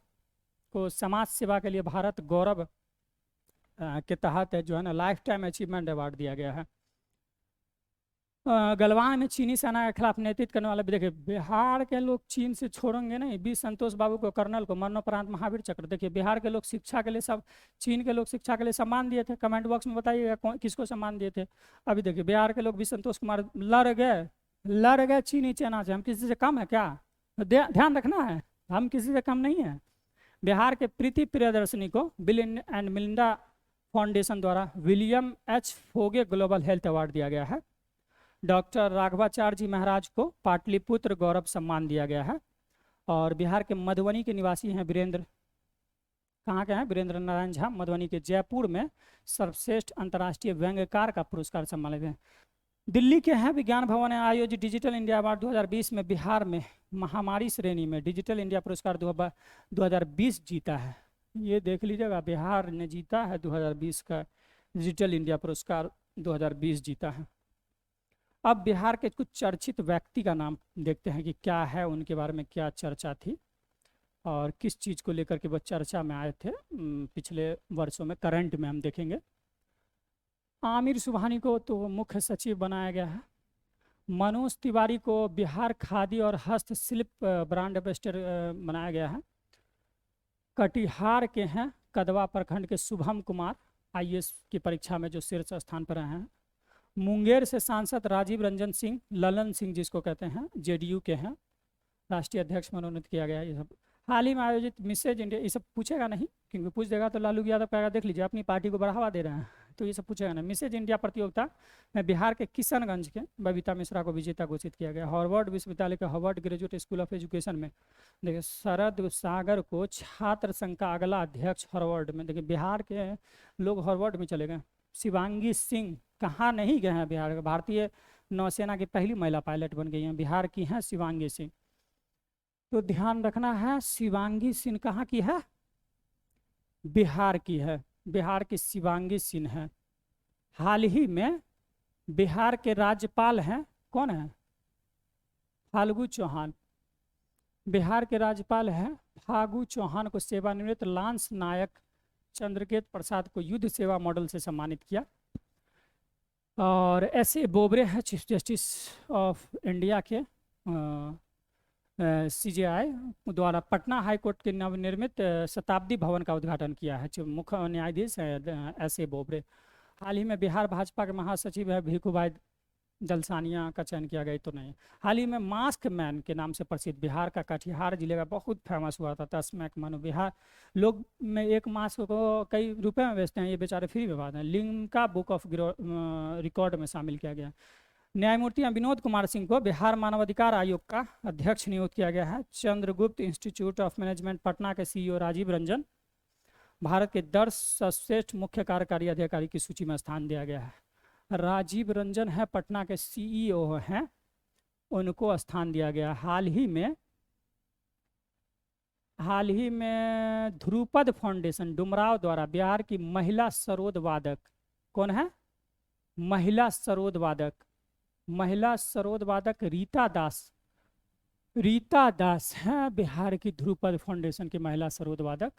को समाज सेवा के लिए भारत गौरव के तहत जो है ना लाइफ टाइम अचीवमेंट अवार्ड दिया गया है। गलवान में चीनी सेना के खिलाफ नेतृत्व करने वाले, देखिए बिहार के लोग चीन से छोड़ेंगे नहीं। बी संतोष बाबू को, कर्नल को मरणोपरांत महावीर चक्र। देखिए बिहार के लोग शिक्षा के लिए सब, चीन के लोग शिक्षा के लिए सम्मान दिए थे। कमेंट बॉक्स में बताइएगा किसको सम्मान दिए थे। अभी देखिए बिहार के लोग बी संतोष कुमार लड़ गए चीनी सेना से। हम किसी से कम है क्या? ध्यान रखना है, हम किसी से कम नहीं है। बिहार के प्रीति प्रियदर्शनी को बिल एंड मिलिंडा फाउंडेशन द्वारा William H Foege global health award दिया गया है। डॉक्टर राघवाचार्य जी महाराज को पाटलिपुत्र गौरव सम्मान दिया गया है। और बिहार के मधुबनी के निवासी हैं वीरेंद्र, कहाँ के हैं? वीरेंद्र नारायण झा मधुबनी के जयपुर में सर्वश्रेष्ठ अंतर्राष्ट्रीय व्यंग्यकार का पुरस्कार सम्मानित हैं। दिल्ली के हैं विज्ञान भवन ने आयोजित डिजिटल इंडिया अवार्ड 2020 में बिहार में महामारी श्रेणी में डिजिटल इंडिया पुरस्कार 2020 जीता है। ये देख लीजिएगा, बिहार ने जीता है 2020 का डिजिटल इंडिया पुरस्कार 2020 जीता है। अब बिहार के कुछ चर्चित व्यक्ति का नाम देखते हैं कि क्या है, उनके बारे में क्या चर्चा थी और किस चीज़ को लेकर के वो चर्चा में आए थे पिछले वर्षों में, करंट में हम देखेंगे। आमिर सुबहानी को तो मुख्य सचिव बनाया गया है। मनोज तिवारी को बिहार खादी और हस्तशिल्प ब्रांड एम्बेसडर बनाया गया है। कटिहार के हैं कदवा प्रखंड के शुभम कुमार, आईएएस की परीक्षा में जो शीर्ष स्थान पर रहे हैं। मुंगेर से सांसद राजीव रंजन सिंह, ललन सिंह जिसको कहते हैं, जेडीयू के हैं, राष्ट्रीय अध्यक्ष मनोनीत किया गया। ये सब हाल ही में आयोजित मिसेज इंडिया, ये सब पूछेगा नहीं, क्योंकि पूछ देगा तो लालू यादव कहेगा देख लीजिए अपनी पार्टी को बढ़ावा दे रहे हैं, तो ये सब पूछेगा नहीं। मिसेज इंडिया प्रतियोगिता में बिहार के किशनगंज के बबीता मिश्रा को विजेता घोषित किया गया। हार्वर्ड विश्वविद्यालय के Harvard graduate school of education में देखिए शरद सागर को छात्र संघ का अगला अध्यक्ष हार्वर्ड में, देखिए बिहार के लोग हार्वर्ड में चले गए। शिवांगी सिंह कहाँ नहीं गए हैं बिहार के, भारतीय नौसेना की पहली महिला पायलट बन गई हैं, बिहार की हैं शिवांगी सिंह। तो ध्यान रखना है, शिवांगी सिंह कहाँ की है, बिहार की है, बिहार की शिवांगी सिंह है। हाल ही में बिहार के राज्यपाल हैं, कौन है, फाल्गु चौहान, बिहार के राज्यपाल हैं फागू चौहान को सेवानिवृत्त लांस नायक चंद्रकेत प्रसाद को युद्ध सेवा मॉडल से सम्मानित किया। और ऐसे बोबड़े हैं चीफ जस्टिस ऑफ इंडिया के, सीजेआई द्वारा पटना हाई कोर्ट के नवनिर्मित शताब्दी भवन का उद्घाटन किया है, जो मुख्य न्यायाधीश हैं ऐसे बोबड़े। हाल ही में बिहार भाजपा के महासचिव है भिखुभाई दलसानिया का चयन किया गया, तो नहीं। हाल ही में मास्क मैन के नाम से प्रसिद्ध बिहार का कटिहार जिले का बहुत फेमस हुआ था, 10 मैक मानो बिहार लोग में एक मास्क को कई रुपए में बेचते हैं, ये बेचारे फ्री में बात है। लिम्का बुक ऑफ रिकॉर्ड में शामिल किया गया। न्यायमूर्ति विनोद कुमार सिंह को बिहार मानवाधिकार आयोग का अध्यक्ष नियुक्त किया गया है। Chandragupta institute of management Patna के सीईओ राजीव रंजन भारत के 10 सर्वश्रेष्ठ मुख्य कार्यकारी अधिकारी की सूची में स्थान दिया गया है। राजीव रंजन है पटना के सीईओ हैं, उनको स्थान दिया गया। हाल ही में ध्रुपद फाउंडेशन डुमराव द्वारा बिहार की महिला सरोद वादक, कौन है, महिला सरोद वादक रीता दास हैं बिहार की ध्रुपद फाउंडेशन की महिला सरोद वादक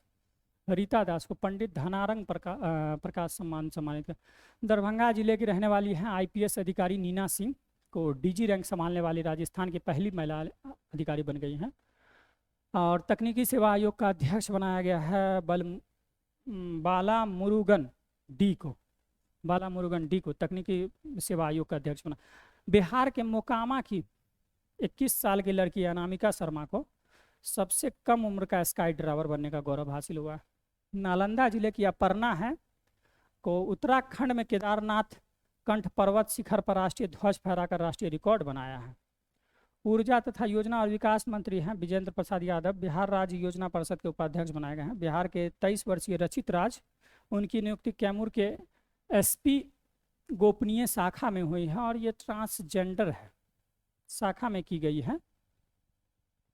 रीता दास को पंडित धनारंग प्रकाश सम्मान सम्मानित किया। दरभंगा जिले की रहने वाली हैं आईपीएस अधिकारी नीना सिंह को डीजी रैंक संभालने वाली राजस्थान की पहली महिला अधिकारी बन गई हैं। और तकनीकी सेवा आयोग का अध्यक्ष बनाया गया है बाला मुरुगन डी को तकनीकी सेवा आयोग का अध्यक्ष बना। बिहार के मोकामा की 21 साल की लड़की अनामिका शर्मा को सबसे कम उम्र का स्काई ड्राइवर बनने का गौरव हासिल हुआ। नालंदा जिले की अपर्णा है को उत्तराखंड में केदारनाथ कंठ पर्वत शिखर पर राष्ट्रीय ध्वज फहराकर राष्ट्रीय रिकॉर्ड बनाया है। ऊर्जा तथा योजना और विकास मंत्री हैं विजेंद्र प्रसाद यादव, बिहार राज्य योजना परिषद के उपाध्यक्ष बनाए गए हैं। बिहार के 23 वर्षीय रचित राज, उनकी नियुक्ति कैमूर के एसपी गोपनीय शाखा में हुई है और ये ट्रांसजेंडर है, शाखा में की गई है।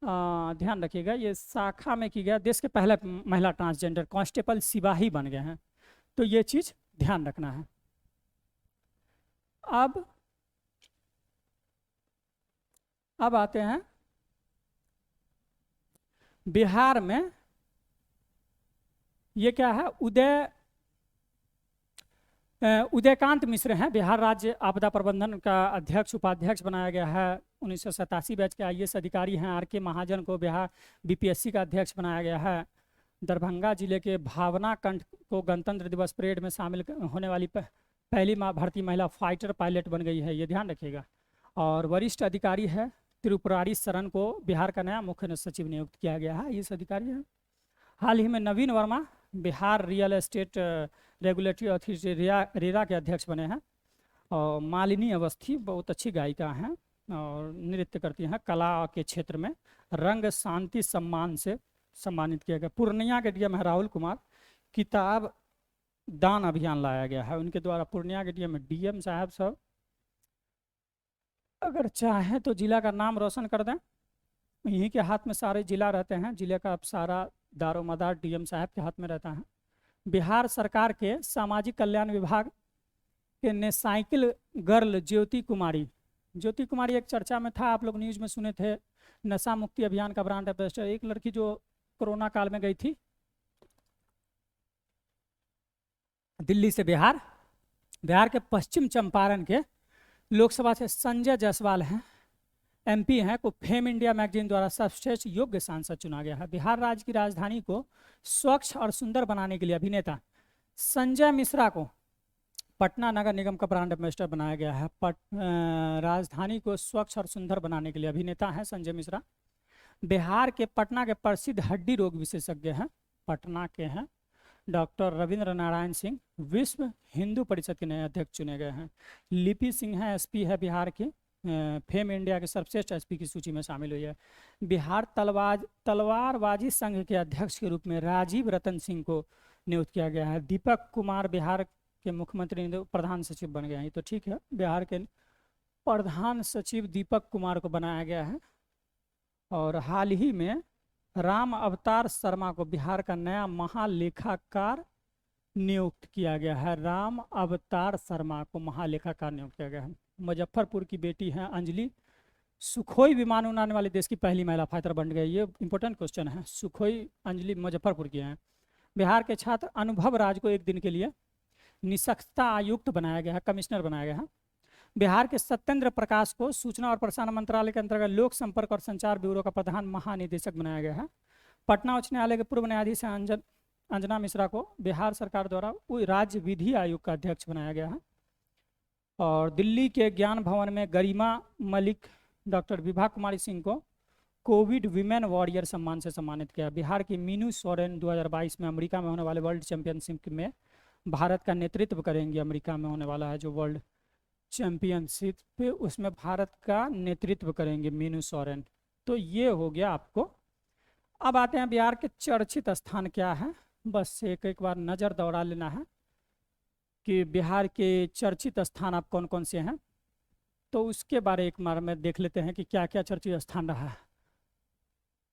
ध्यान रखिएगा, ये शाखा में की गया, देश के पहले महिला ट्रांसजेंडर कांस्टेबल सिपाही बन गए हैं, तो ये चीज ध्यान रखना है। अब आते हैं बिहार में, ये क्या है, उदयकांत मिश्र हैं, बिहार राज्य आपदा प्रबंधन का अध्यक्ष उपाध्यक्ष बनाया गया है। 1987 बैच के आईएएस अधिकारी हैं। आर.के. महाजन को बिहार बीपीएससी का अध्यक्ष बनाया गया है। दरभंगा जिले के भावना कंठ को गणतंत्र दिवस परेड में शामिल होने वाली पहली भारतीय महिला फाइटर पायलट बन गई है, ये ध्यान रखिएगा। और वरिष्ठ अधिकारी है त्रिपुरारी शरण को बिहार का नया मुख्य सचिव नियुक्त किया गया है, इस अधिकारी है। हाल ही में Naveen Verma Bihar real estate regulatory authority RERA के अध्यक्ष बने हैं। और मालिनी अवस्थी बहुत अच्छी गायिका हैं और नृत्य करती हैं, कला के क्षेत्र में रंग शांति सम्मान से सम्मानित किया गया। पूर्णिया के डीएम है राहुल कुमार, किताब दान अभियान लाया गया है उनके द्वारा। पूर्णिया के डीएम साहब सब अगर चाहें तो जिला का नाम रोशन कर दें, यहीं के हाथ में सारे जिला रहते हैं, जिले का अब सारा दारोमदार डीएम साहब के हाथ में रहता है। बिहार सरकार के सामाजिक कल्याण विभाग के ने साइकिल गर्ल ज्योति कुमारी एक चर्चा में था, आप लोग न्यूज में सुने थे, नशा मुक्ति अभियान का ब्रांड एम्बेसडर। एक लड़की जो कोरोना काल में गई थी दिल्ली से बिहार के पश्चिम चंपारण के लोकसभा से संजय जायसवाल हैं, एमपी हैं, को फेम इंडिया मैगजीन द्वारा सर्वश्रेष्ठ योग्य सांसद चुना गया है। बिहार राज्य की राजधानी को स्वच्छ और सुंदर बनाने के लिए अभिनेता संजय मिश्रा को पटना नगर निगम का ब्रांड एम्बेसडर बनाया गया है। राजधानी को स्वच्छ और सुंदर बनाने के लिए अभिनेता हैं संजय मिश्रा। बिहार के पटना के प्रसिद्ध हड्डी रोग विशेषज्ञ हैं, पटना के हैं, डॉक्टर रविंद्र नारायण सिंह विश्व हिंदू परिषद के नए अध्यक्ष चुने गए हैं। लिपि सिंह है, एसपी है बिहार के, फेम इंडिया के सर्वश्रेष्ठ एसपी की सूची में शामिल हुई है। बिहार तलवारबाजी संघ के अध्यक्ष के रूप में राजीव रतन सिंह को नियुक्त किया गया है। दीपक कुमार बिहार के मुख्यमंत्री प्रधान सचिव बन गए हैं। तो ठीक है, बिहार के प्रधान सचिव दीपक कुमार को बनाया गया है। और हाल ही में राम अवतार शर्मा को बिहार का नया महालेखाकार नियुक्त किया गया है। राम अवतार शर्मा को महालेखाकार नियुक्त किया गया है। मुजफ्फरपुर की बेटी हैं अंजलि, सुखोई विमान उड़ाने वाले देश की पहली महिला फाइटर बन गई। ये इंपॉर्टेंट क्वेश्चन है। सुखोई अंजलि मुजफ्फरपुर की हैं। बिहार के छात्र अनुभव राज को एक दिन के लिए निष्पक्षता आयुक्त बनाया गया है, कमिश्नर बनाया गया है। बिहार के सत्येंद्र प्रकाश को सूचना और प्रसारण मंत्रालय के अंतर्गत लोक संपर्क और संचार ब्यूरो का प्रधान महानिदेशक बनाया गया है। पटना उच्च न्यायालय के पूर्व न्यायाधीश अंजना मिश्रा को बिहार सरकार द्वारा राज्य विधि आयोग का अध्यक्ष बनाया गया है। और दिल्ली के ज्ञान भवन में गरिमा मलिक, डॉक्टर विभा कुमारी सिंह को कोविड विमेन वॉरियर सम्मान से सम्मानित किया। बिहार की मीनू सोरेन 2022 में अमेरिका में होने वाले वर्ल्ड चैंपियनशिप में भारत का नेतृत्व करेंगी। अमेरिका में होने वाला है जो वर्ल्ड चैंपियनशिप पे, उसमें भारत का नेतृत्व करेंगे मीनू सोरेन। तो ये हो गया आपको। अब आते हैं बिहार के चर्चित स्थान क्या है, बस एक बार नज़र दौड़ा लेना है कि बिहार के चर्चित स्थान आप कौन कौन से हैं। तो उसके बारे एक बार में देख लेते हैं कि क्या क्या चर्चित स्थान रहा है।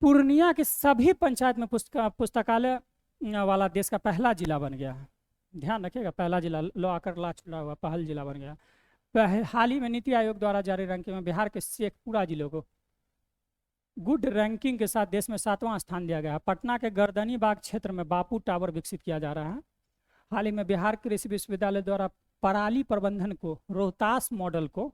पूर्णिया के सभी पंचायत में पुस्तकालय वाला देश का पहला जिला बन गया है। ध्यान रखिएगा, पहला जिला, लो आकर ला चुका हुआ पहल जिला बन गया। हाल ही में नीति आयोग द्वारा जारी रैंकिंग में बिहार के शेखपुरा जिले को गुड रैंकिंग के साथ देश में 7वां स्थान दिया गया है। पटना के गर्दनी बाग क्षेत्र में बापू टावर विकसित किया जा रहा है। हाल ही में बिहार कृषि विश्वविद्यालय द्वारा पराली प्रबंधन को, रोहतास मॉडल को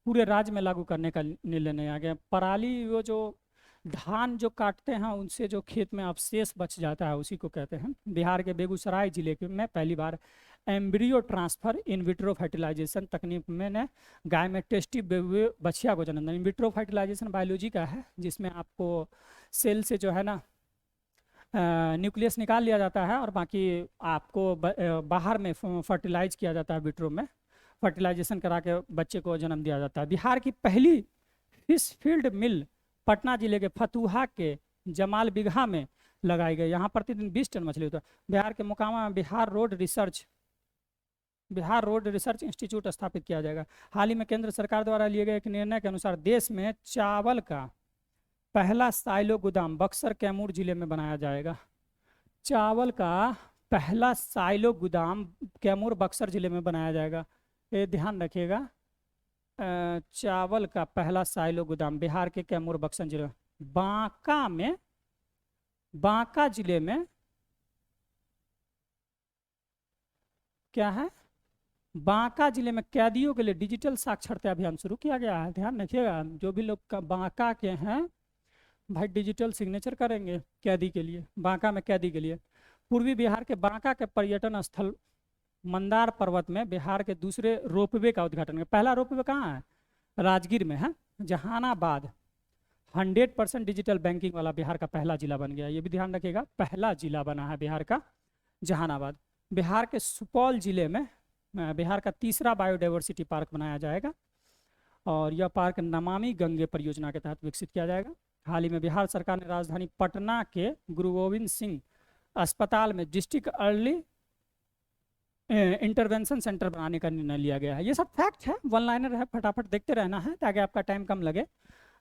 पूरे राज्य में लागू करने का निर्णय लिया गया। पराली, वो जो धान जो काटते हैं उनसे जो खेत में अवशेष बच जाता है उसी को कहते हैं। बिहार के बेगूसराय जिले के में पहली बार embryo transfer in vitro fertilisation तकनीक में ने गाय में टेस्टी बछिया को जन्म दिया। इन विट्रो फर्टिलाइजेशन बायोलॉजी का है, जिसमें आपको सेल से जो है ना न्यूक्लियस निकाल लिया जाता है और बाकी आपको बाहर में फर्टिलाइज किया जाता है। विट्रो में फर्टिलाइजेशन करा के बच्चे को जन्म दिया जाता है। बिहार की पहली फिश फील्ड मिल पटना जिले के फतुहा के जमाल बिगहा में लगाई गई। यहाँ प्रतिदिन 20 टन मछली होता है। बिहार के मोकामा में बिहार रोड रिसर्च इंस्टीट्यूट स्थापित किया जाएगा। हाल ही में केंद्र सरकार द्वारा लिए गए एक निर्णय के अनुसार देश में चावल का पहला साइलो गोदाम बक्सर कैमूर जिले में बनाया जाएगा। चावल का पहला साइलो गोदाम कैमूर बक्सर जिले में बनाया जाएगा। ये ध्यान रखिएगा, चावल का पहला साइलो गोदाम बिहार के कैमूर बक्सर जिले में। बांका जिले में क्या है, बांका जिले में कैदियों के लिए डिजिटल साक्षरता अभियान शुरू किया गया है। ध्यान रखिएगा, जो भी लोग बांका के हैं भाई डिजिटल सिग्नेचर करेंगे कैदी के लिए, बांका में कैदी के लिए। पूर्वी बिहार के बांका के पर्यटन स्थल मंदार पर्वत में बिहार के दूसरे रोपवे का उद्घाटन। पहला रोपवे कहाँ है, राजगीर में है। जहानाबाद 100% डिजिटल बैंकिंग वाला बिहार का पहला जिला बन गया। ये भी ध्यान रखिएगा, पहला जिला बना है बिहार का जहानाबाद। बिहार के सुपौल जिले में बिहार का तीसरा बायोडाइवर्सिटी पार्क बनाया जाएगा और यह पार्क नमामि गंगे परियोजना के तहत विकसित किया जाएगा। हाल ही में बिहार सरकार ने राजधानी पटना के गुरु गोविंद सिंह अस्पताल में डिस्ट्रिक्ट अर्ली इंटरवेंशन सेंटर बनाने का निर्णय लिया गया है। ये सब फैक्ट है, वन लाइनर है, फटाफट देखते रहना है ताकि आपका टाइम कम लगे।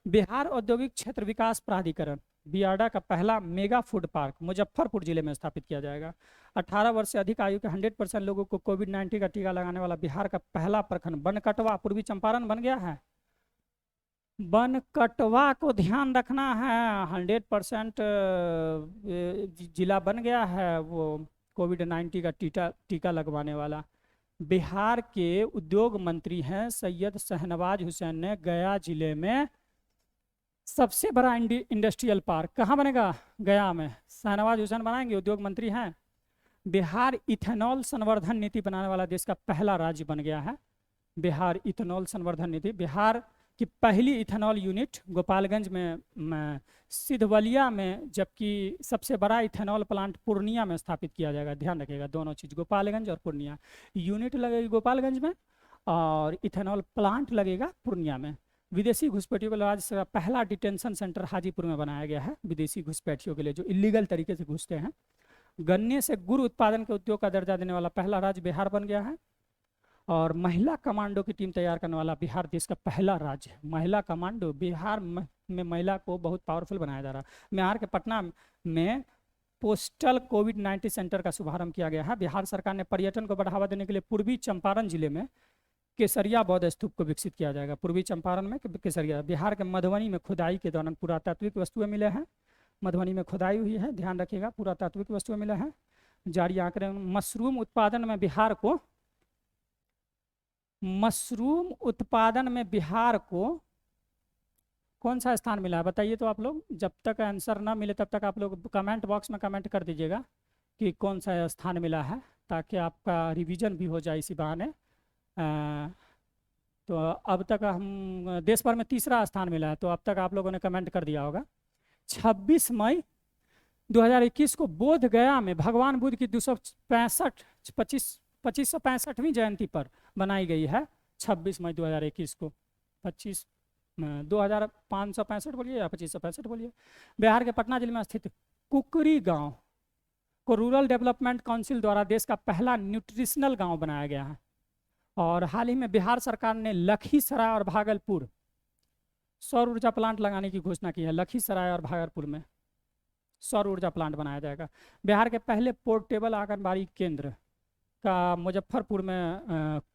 बिहार औद्योगिक क्षेत्र विकास प्राधिकरण बियाडा का पहला मेगा फूड पार्क मुजफ्फरपुर जिले में स्थापित किया जाएगा। 18 वर्ष से अधिक आयु के 100% लोगों को कोविड-19 का टीका लगाने वाला बिहार का पहला प्रखंड बनकटवा पूर्वी चंपारण बन गया है। बनकटवा को ध्यान रखना है, 100% जिला बन गया है वो कोविड-19 का टीका लगवाने वाला। बिहार के उद्योग मंत्री हैं सैयद शहनवाज हुसैन ने गया जिले में सबसे बड़ा इंडस्ट्रियल पार्क कहाँ बनेगा, गया में। शहनवाज हुसैन बनाएंगे, उद्योग मंत्री हैं। बिहार इथेनॉल संवर्धन नीति बनाने वाला देश का पहला राज्य बन गया है। बिहार इथेनॉल संवर्धन नीति, बिहार की पहली इथेनॉल यूनिट गोपालगंज में सिधवलिया में, जबकि सबसे बड़ा इथेनॉल प्लांट पूर्णिया में स्थापित किया जाएगा। ध्यान रखिएगा दोनों चीज़, गोपालगंज और पूर्णिया। यूनिट लगेगी गोपालगंज में और इथेनॉल प्लांट लगेगा पूर्णिया में। विदेशी घुसपैठियों के लिए राज्य का पहला डिटेंशन सेंटर हाजीपुर में बनाया गया है, विदेशी घुसपैठियों के लिए जो इलीगल तरीके से घुसते हैं। गन्ने से गुड़ उत्पादन के उद्योग का दर्जा देने वाला पहला राज्य बिहार बन गया है। और महिला कमांडो की टीम तैयार करने वाला बिहार देश का पहला राज्य है। महिला कमांडो, बिहार में महिला को बहुत पावरफुल बनाया जा रहा है। बिहार के पटना में पोस्टल कोविड-19 सेंटर का शुभारंभ किया गया है। बिहार सरकार ने पर्यटन को बढ़ावा देने के लिए पूर्वी चंपारण जिले में केसरिया बौद्ध स्तूप को विकसित किया जाएगा। पूर्वी चंपारण में केसरिया। बिहार के मधुबनी में खुदाई के दौरान पुरातात्विक वस्तुएं मिले हैं। मधुबनी में खुदाई हुई है, ध्यान रखिएगा, पुरातात्विक वस्तुएं मिले हैं। जारी आंकड़े, मशरूम उत्पादन में बिहार को कौन सा स्थान मिला है बताइए तो आप लोग। जब तक आंसर ना मिले तब तक आप लोग कमेंट बॉक्स में कमेंट कर दीजिएगा कि कौन सा स्थान मिला है, ताकि आपका रिवीजन भी हो जाए इसी बहाने। तो अब तक हम देश भर में तीसरा स्थान मिला है, तो अब तक आप लोगों ने कमेंट कर दिया होगा। 26 मई 2021 को बोध गया में भगवान बुद्ध की 2565वीं जयंती पर बनाई गई है। 26 मई 2021 को 2565 बोलिए या 2565 बोलिए। बिहार के पटना जिले में स्थित कुकरी गांव को रूरल डेवलपमेंट काउंसिल द्वारा देश का पहला न्यूट्रिशनल गांव बनाया गया है। और हाल ही में बिहार सरकार ने लखीसराय और भागलपुर सौर ऊर्जा प्लांट लगाने की घोषणा की है। लखीसराय और भागलपुर में सौर ऊर्जा प्लांट बनाया जाएगा। बिहार के पहले पोर्टेबल आंगनबाड़ी केंद्र का मुजफ्फरपुर में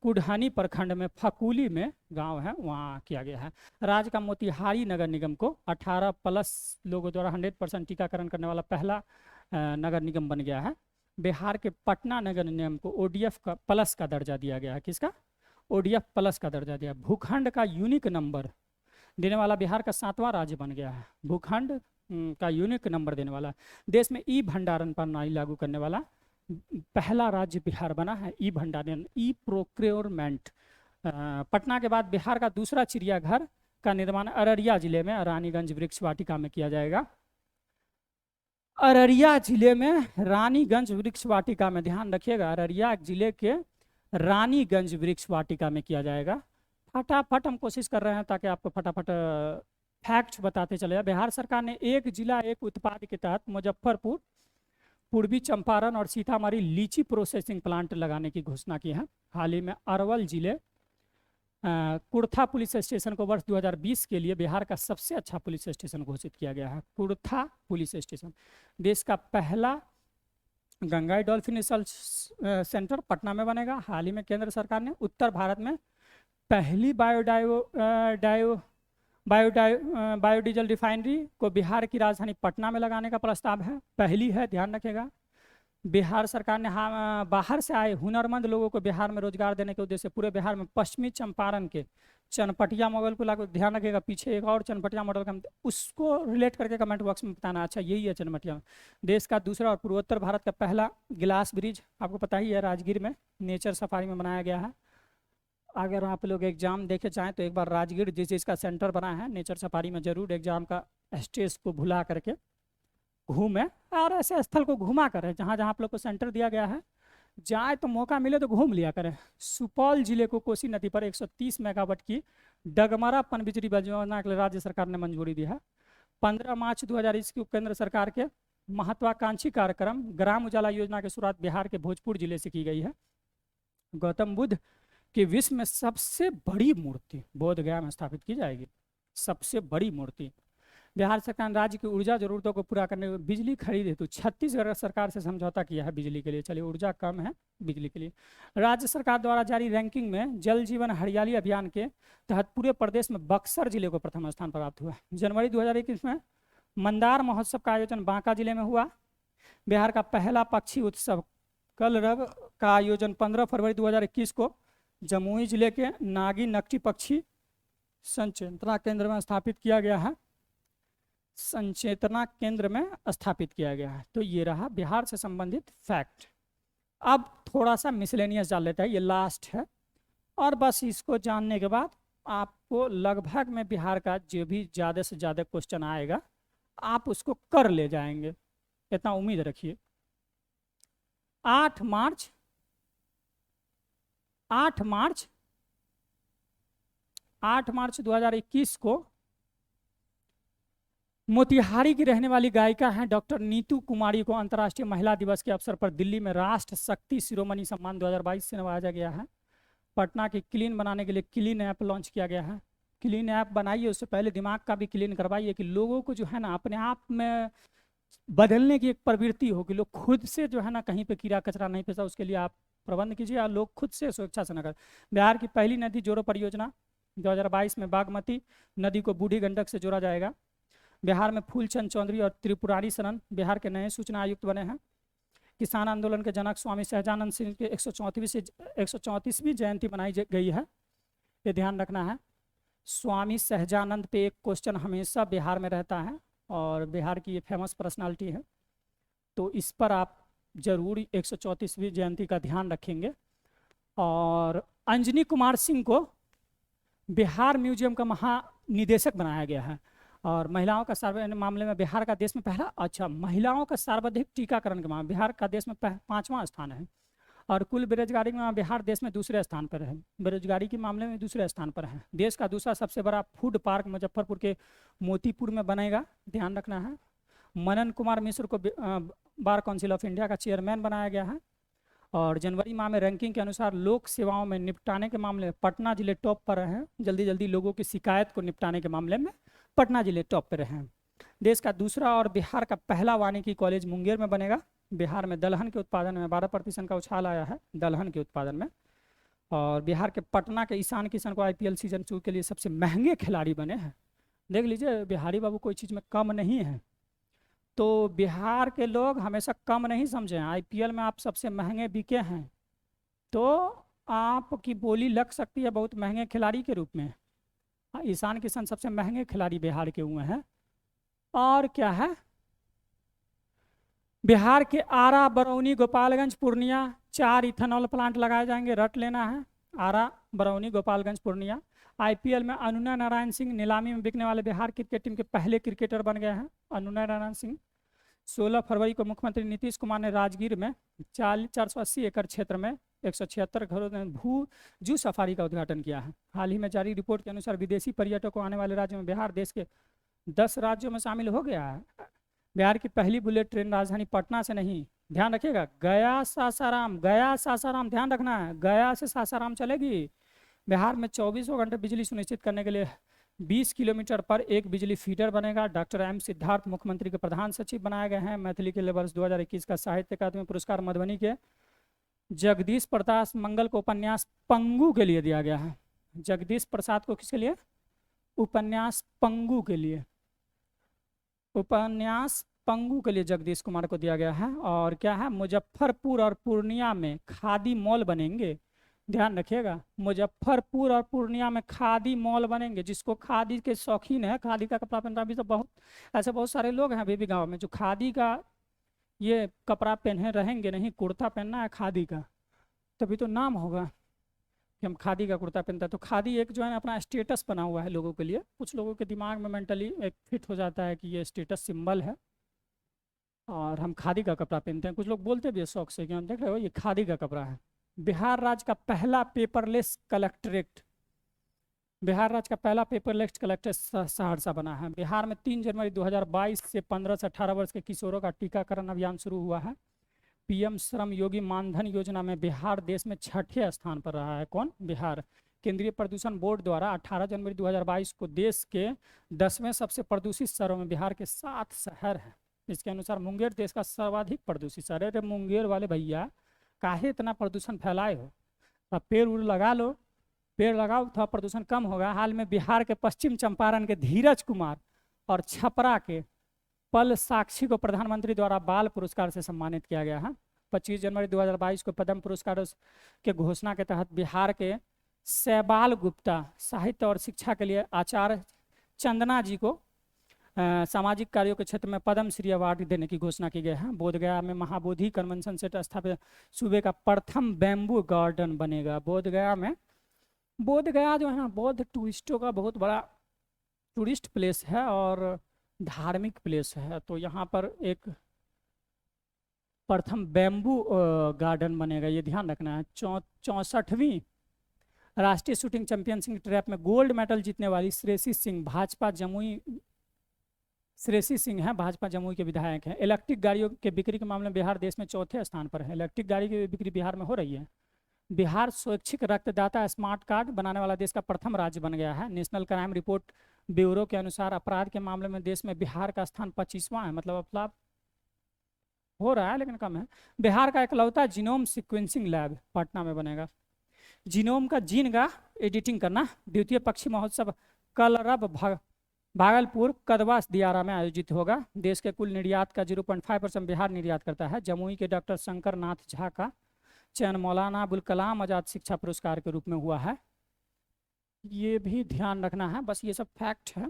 कुढ़नी प्रखंड में फकुली में गांव है, वहाँ किया गया है। राज्य का मोतिहारी नगर निगम को 18+ लोगों द्वारा 100% टीकाकरण करने वाला पहला नगर निगम बन गया है। बिहार के पटना नगर निगम को ODF का प्लस का दर्जा दिया गया है। किसका? ODF प्लस का दर्जा दिया। भूखंड का यूनिक नंबर देने वाला बिहार का 7वां राज्य बन गया है। भूखंड का यूनिक नंबर देने वाला, देश में ई भंडारण प्रणाली लागू करने वाला पहला राज्य बिहार बना है। ई भंडारण, ई प्रोक्योरमेंट। पटना के बाद बिहार का दूसरा चिड़ियाघर का निर्माण अररिया जिले में रानीगंज वृक्ष वाटिका में किया जाएगा। अररिया जिले में रानीगंज वृक्ष वाटिका में, ध्यान रखिएगा, अररिया जिले के रानीगंज वृक्ष वाटिका में किया जाएगा। फटाफट हम कोशिश कर रहे हैं ताकि आपको फटाफट फैक्ट्स बताते चले जाए। बिहार सरकार ने एक जिला एक उत्पाद के तहत मुजफ्फरपुर, पूर्वी चंपारण और सीतामढ़ी लीची प्रोसेसिंग प्लांट लगाने की घोषणा की है। हाल ही में अरवल जिले कुर्था पुलिस स्टेशन को वर्ष 2020 के लिए बिहार का सबसे अच्छा पुलिस स्टेशन घोषित किया गया है। कुर्था पुलिस स्टेशन देश का पहला Gangai dolphin research centre Patna में बनेगा। हाल ही में केंद्र सरकार ने उत्तर भारत में पहली बायोडीजल रिफाइनरी को बिहार की राजधानी पटना में लगाने का प्रस्ताव है। पहली है, ध्यान रखिएगा। बिहार सरकार ने बाहर से आए हुनरमंद लोगों को बिहार में रोजगार देने के उद्देश्य से पूरे बिहार में पश्चिमी चंपारण के चनपटिया मॉडल को लागू, ध्यान रखिएगा। पीछे एक और चनपटिया मॉडल का, उसको रिलेट करके कमेंट बॉक्स में बताना। अच्छा, यही है चनपटिया। देश का दूसरा और पूर्वोत्तर भारत का पहला ग्लास ब्रिज आपको पता ही है, राजगीर में नेचर सफारी में बनाया गया है। अगर आप लोग एग्जाम देखे चाहें तो एक बार राजगीर जिस चीज़ का सेंटर बना है नेचर सफारी में जरूर एग्जाम का स्टेज को भुला करके घूमें, और ऐसे स्थल को घुमा करें जहाँ जहाँ आप लोग को सेंटर दिया गया है। जाए तो मौका मिले तो घूम लिया करें। सुपौल जिले को कोसी नदी पर 130 मेगावाट की डगमरा पनबिजली परियोजना के लिए राज्य सरकार ने मंजूरी दी है। 15 मार्च 2021 को केंद्र सरकार के महत्वाकांक्षी कार्यक्रम ग्राम उजाला योजना की शुरुआत बिहार के भोजपुर जिले से की गई है। गौतम बुद्ध कि विश्व में सबसे बड़ी मूर्ति बोध गया में स्थापित की जाएगी। सबसे बड़ी मूर्ति। बिहार सरकार ने राज्य की ऊर्जा जरूरतों को पूरा करने में बिजली खरीद हेतु छत्तीसगढ़ सरकार से समझौता किया है बिजली के लिए। चलिए, ऊर्जा कम है बिजली के लिए। राज्य सरकार द्वारा जारी रैंकिंग में जल जीवन हरियाली अभियान के तहत पूरे प्रदेश में बक्सर जिले को प्रथम स्थान प्राप्त हुआ। जनवरी 2021 में मंदार महोत्सव का आयोजन बांका जिले में हुआ। बिहार का पहला पक्षी उत्सव कलरव का आयोजन 15 फरवरी 2021 को जमुई जिले के नागी नकटी पक्षी संचेतना केंद्र में स्थापित किया गया है। संचेतना केंद्र में स्थापित किया गया है। तो ये रहा बिहार से संबंधित फैक्ट। अब थोड़ा सा मिसलेनियस डाल लेते हैं, ये लास्ट है। और बस इसको जानने के बाद आपको लगभग में बिहार का जो भी ज़्यादा से ज़्यादा क्वेश्चन आएगा आप उसको कर ले जाएंगे, इतना उम्मीद रखिए। 8 मार्च 8 मार्च 8 मार्च 2021 को मोतिहारी की रहने वाली गायिका हैं डॉक्टर नीतू कुमारी को अंतर्राष्ट्रीय महिला दिवस के अवसर पर दिल्ली में राष्ट्र शक्ति शिरोमणि सम्मान 2022 से नवाजा गया है। पटना की क्लीन बनाने के लिए क्लीन ऐप लॉन्च किया गया है। क्लीन ऐप बनाइए, उससे पहले दिमाग का भी क्लीन करवाइए कि लोगों को जो है ना अपने आप में बदलने की एक प्रवृत्ति हो कि लोग खुद से जो है ना कहीं पे कीड़ा कचरा नहीं फंसा, उसके लिए आप प्रबंध कीजिए और लोग खुद से स्वेच्छा से न करें। बिहार की पहली नदी जोड़ो परियोजना 2022 में बागमती नदी को बूढ़ी गंडक से जोड़ा जाएगा। बिहार में फूलचंद चौधरी और त्रिपुरारी शरण बिहार के नए सूचना आयुक्त बने हैं। किसान आंदोलन के जनक स्वामी सहजानंद सिंह के 134वीं जयंती मनाई गई है, ये ध्यान रखना है। स्वामी सहजानंद पे एक क्वेश्चन हमेशा बिहार में रहता है और बिहार की ये फेमस पर्सनालिटी है, तो इस पर आप जरूर 134वीं जयंती का ध्यान रखेंगे। और अंजनी कुमार सिंह को बिहार म्यूजियम का महानिदेशक बनाया गया है। और महिलाओं का सार्वजनिक मामले में बिहार का देश में पहला महिलाओं का सर्वाधिक टीकाकरण के मामले बिहार का देश में 5वां स्थान है। और कुल बेरोजगारी में बिहार देश में दूसरे स्थान पर है, बेरोजगारी के मामले में दूसरे स्थान पर है। देश का दूसरा सबसे बड़ा फूड पार्क मुजफ्फरपुर के मोतीपुर में बनेगा, ध्यान रखना है। मनन कुमार मिश्र को बार काउंसिल ऑफ इंडिया का चेयरमैन बनाया गया है। और जनवरी माह में रैंकिंग के अनुसार लोक सेवाओं में निपटाने के मामले में पटना जिले टॉप पर हैं। जल्दी जल्दी लोगों की शिकायत को निपटाने के मामले में पटना जिले टॉप पर हैं। देश का दूसरा और बिहार का पहला वानिकी कॉलेज मुंगेर में बनेगा। बिहार में दलहन के उत्पादन में 12% का उछाल आया है, दलहन के उत्पादन में। और बिहार के पटना के ईशान किशन को IPL सीजन 2 के लिए सबसे महंगे खिलाड़ी बने हैं। देख लीजिए, बिहारी बाबू कोई चीज़ में कम नहीं है, तो बिहार के लोग हमेशा कम नहीं समझें। IPL में आप सबसे महंगे बिके हैं, तो आपकी बोली लग सकती है बहुत महंगे खिलाड़ी के रूप में। ईशान किशन सबसे महंगे खिलाड़ी बिहार के हुए हैं। और क्या है, बिहार के आरा, बरौनी, गोपालगंज, पूर्णिया 4 इथेनॉल प्लांट लगाए जाएंगे, रट लेना है। आरा, बरौनी, गोपालगंज, पूर्णिया। IPL में अनुनय नारायण सिंह नीलामी में बिकने वाले बिहार क्रिकेट टीम के पहले क्रिकेटर बन गए हैं, अनुनय नारायण सिंह। 16 फरवरी को मुख्यमंत्री नीतीश कुमार ने राजगीर में 480 एकड़ क्षेत्र में 176 घरों में जू सफारी का उद्घाटन किया है। हाल ही में जारी रिपोर्ट के अनुसार विदेशी पर्यटकों आने वाले राज्यों में बिहार देश के 10 राज्यों में शामिल हो गया है। बिहार की पहली बुलेट ट्रेन राजधानी पटना से नहीं, ध्यान रखिएगा, गया सासाराम, गया सासाराम, ध्यान रखना है, गया से सासाराम चलेगी। बिहार में 24 घंटे बिजली सुनिश्चित करने के लिए 20 किलोमीटर पर एक बिजली फीडर बनेगा। डॉक्टर M सिद्धार्थ मुख्यमंत्री के प्रधान सचिव बनाए गए हैं। मैथिली के लिए वर्ष 2021 का साहित्य अकादमी पुरस्कार मधुबनी के जगदीश प्रसाद मंगल को उपन्यास पंगु के लिए दिया गया है। जगदीश प्रसाद को किसके लिए? उपन्यास पंगु के लिए, उपन्यास पंगु के लिए जगदीश कुमार को दिया गया है। और क्या है, मुजफ्फरपुर और पूर्णिया में खादी मॉल बनेंगे, ध्यान रखिएगा, मुजफ्फरपुर और पूर्णिया में खादी मॉल बनेंगे। जिसको खादी के शौकीन है, खादी का कपड़ा पहनता, अभी तो बहुत सारे लोग हैं अभी भी गाँव में जो खादी का ये कपड़ा पहने रहेंगे, नहीं कुर्ता पहनना है खादी का, तभी तो नाम होगा कि हम खादी का कुर्ता पहनता है। तो खादी एक जो है अपना स्टेटस बना हुआ है लोगों के लिए, कुछ लोगों के दिमाग में मेंटली एक फिट हो जाता है कि ये स्टेटस सिंबल है और हम खादी का कपड़ा पहनते हैं। कुछ लोग बोलते भी है शौक से कि हम देख रहे हो ये खादी का कपड़ा है। बिहार राज्य का पहला पेपरलेस कलेक्ट्रेट, बिहार राज्य का पहला पेपरलेस कलेक्ट्रेट सहरसा बना है। बिहार में 3 जनवरी 2022 से 15 से 18 वर्ष के किशोरों का टीकाकरण अभियान शुरू हुआ है। PM श्रम योगी मानधन योजना में बिहार देश में 6ठे स्थान पर रहा है। कौन? बिहार। केंद्रीय प्रदूषण बोर्ड द्वारा 18 जनवरी 2022 को देश के 10वें सबसे प्रदूषित शहरों में बिहार के 7 शहर हैं। इसके अनुसार मुंगेर देश का सर्वाधिक प्रदूषित शहर है। अरे मुंगेर वाले भैया, काहे इतना प्रदूषण फैलाए हो? अब पेड़ उड़ लगा लो, पेड़ लगाओ तो प्रदूषण कम होगा। हाल में बिहार के पश्चिम चंपारण के धीरज कुमार और छपरा के पल साक्षी को प्रधानमंत्री द्वारा बाल पुरस्कार से सम्मानित किया गया है। 25 जनवरी 2022 को पद्म पुरस्कार के घोषणा के तहत बिहार के शैबाल गुप्ता साहित्य और शिक्षा के लिए आचार्य चंदना जी को सामाजिक कार्यों के क्षेत्र में पद्म श्री अवार्ड देने की घोषणा की गई है। बोधगया में महाबोधि कन्वेंशन सेंटर स्थापित सूबे का प्रथम बैम्बू गार्डन बनेगा। बोधगया में, बोधगया जो है ना बौद्ध टूरिस्टों का बहुत बड़ा टूरिस्ट प्लेस है और धार्मिक प्लेस है। तो यहाँ पर एक प्रथम बैम्बू गार्डन बनेगा, ये ध्यान रखना है। 64वीं राष्ट्रीय शूटिंग चैंपियनशिप ट्रैप में गोल्ड मेडल जीतने वाली श्रेयसी सिंह भाजपा जमुई, श्रेयसी सिंह है भाजपा जमुई के विधायक हैं। इलेक्ट्रिक गाड़ियों के बिक्री के मामले में बिहार देश में चौथे स्थान पर है। इलेक्ट्रिक गाड़ी की बिक्री बिहार में हो रही है। बिहार स्वैच्छिक रक्तदाता स्मार्ट कार्ड बनाने वाला देश का प्रथम राज्य बन गया है। नेशनल क्राइम रिपोर्ट ब्यूरो के अनुसार अपराध के मामले में देश में बिहार का स्थान 25वां है, मतलब अपराध हो रहा है लेकिन कम है। बिहार का इकलौता जीनोम सीक्वेंसिंग लैब पटना में बनेगा। जीनोम का जीन का एडिटिंग करना। द्वितीय पक्षी महोत्सव कलरब भागलपुर कदवा दियारा में आयोजित होगा। देश के कुल निर्यात का 0.5% बिहार निर्यात करता है। जमुई के डॉक्टर शंकर नाथ झा का चयन मौलाना अबुल कलाम आजाद शिक्षा पुरस्कार के रूप में हुआ है। ये भी ध्यान रखना है, बस ये सब फैक्ट है,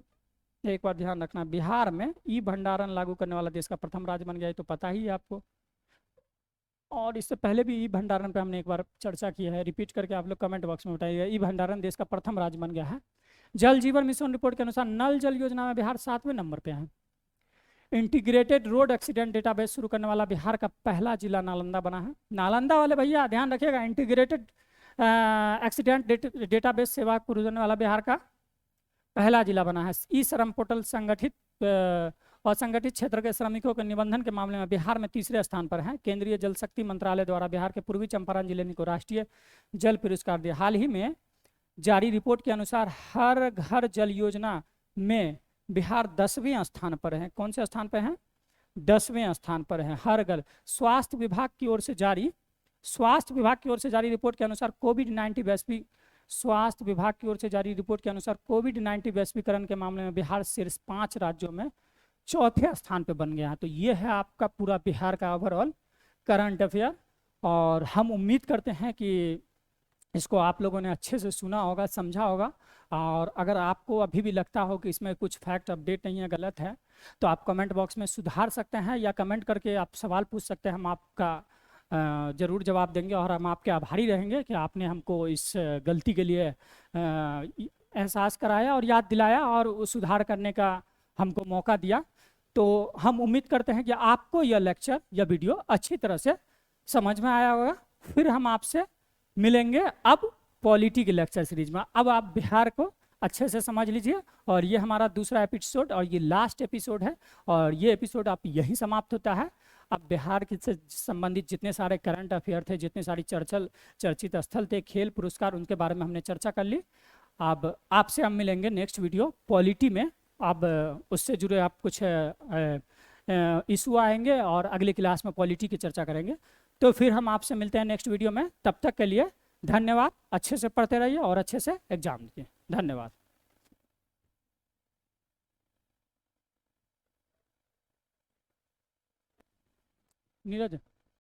एक बार ध्यान रखना। बिहार में ई भंडारण लागू करने वाला देश का प्रथम राज्य बन गया है, तो पता ही है आपको। और इससे पहले भी ई भंडारण पे हमने एक बार चर्चा की है, रिपीट करके आप लोग कमेंट बॉक्स में बताइएगा। ई भंडारण देश का प्रथम राज्य बन गया है। जल जीवन मिशन रिपोर्ट के अनुसार नल जल योजना में बिहार 7वें नंबर पे है। इंटीग्रेटेड रोड एक्सीडेंट डेटाबेस शुरू करने वाला बिहार का पहला जिला नालंदा बना है। नालंदा वाले भैया ध्यान रखिएगा, इंटीग्रेटेड एक्सीडेंट डेटाबेस सेवा शुरू करने वाला बिहार का पहला जिला बना है। ई श्रम पोर्टल संगठित असंगठित क्षेत्र के श्रमिकों के निबंधन के मामले में बिहार में तीसरे स्थान पर है। केंद्रीय जल शक्ति मंत्रालय द्वारा बिहार के पूर्वी चंपारण जिले को राष्ट्रीय जल पुरस्कार दिया। हाल ही में जारी रिपोर्ट के अनुसार हर घर जल योजना में बिहार 10वें स्थान पर है। कौन से स्थान पर है? 10वें स्थान पर है हर घर। स्वास्थ्य विभाग की ओर से जारी रिपोर्ट के अनुसार कोविड-19 वैश्विक स्वास्थ्य विभाग की ओर से जारी रिपोर्ट के अनुसार कोविड-19 वैश्वीकरण के मामले में बिहार शीर्ष 5 राज्यों में चौथे स्थान पर बन गया है। तो ये है आपका पूरा बिहार का ओवरऑल करंट अफेयर, और हम उम्मीद करते हैं कि इसको आप लोगों ने अच्छे से सुना होगा, समझा होगा। और अगर आपको अभी भी लगता हो कि इसमें कुछ फैक्ट अपडेट नहीं है, गलत है, तो आप कमेंट बॉक्स में सुधार सकते हैं या कमेंट करके आप सवाल पूछ सकते हैं। हम आपका ज़रूर जवाब देंगे और हम आपके आभारी रहेंगे कि आपने हमको इस गलती के लिए एहसास कराया और याद दिलाया और सुधार करने का हमको मौका दिया। तो हम उम्मीद करते हैं कि आपको यह लेक्चर या वीडियो अच्छी तरह से समझ में आया होगा। फिर हम आपसे मिलेंगे अब पॉलिटी के लेक्चर सीरीज में। अब आप बिहार को अच्छे से समझ लीजिए, और ये हमारा दूसरा एपिसोड और ये लास्ट एपिसोड है, और ये एपिसोड आप यहीं समाप्त होता है। अब बिहार के से संबंधित जितने सारे करंट अफेयर थे, जितने सारी चर्चित स्थल थे, खेल पुरस्कार, उनके बारे में हमने चर्चा कर ली। अब आपसे हम मिलेंगे नेक्स्ट वीडियो पॉलिटी में। अब उससे जुड़े आप कुछ इशू आएंगे और अगली क्लास में पॉलिटी की चर्चा करेंगे। तो फिर हम आपसे मिलते हैं नेक्स्ट वीडियो में। तब तक के लिए धन्यवाद। अच्छे से पढ़ते रहिए और अच्छे से एग्जाम दीजिए। धन्यवाद। नीरज।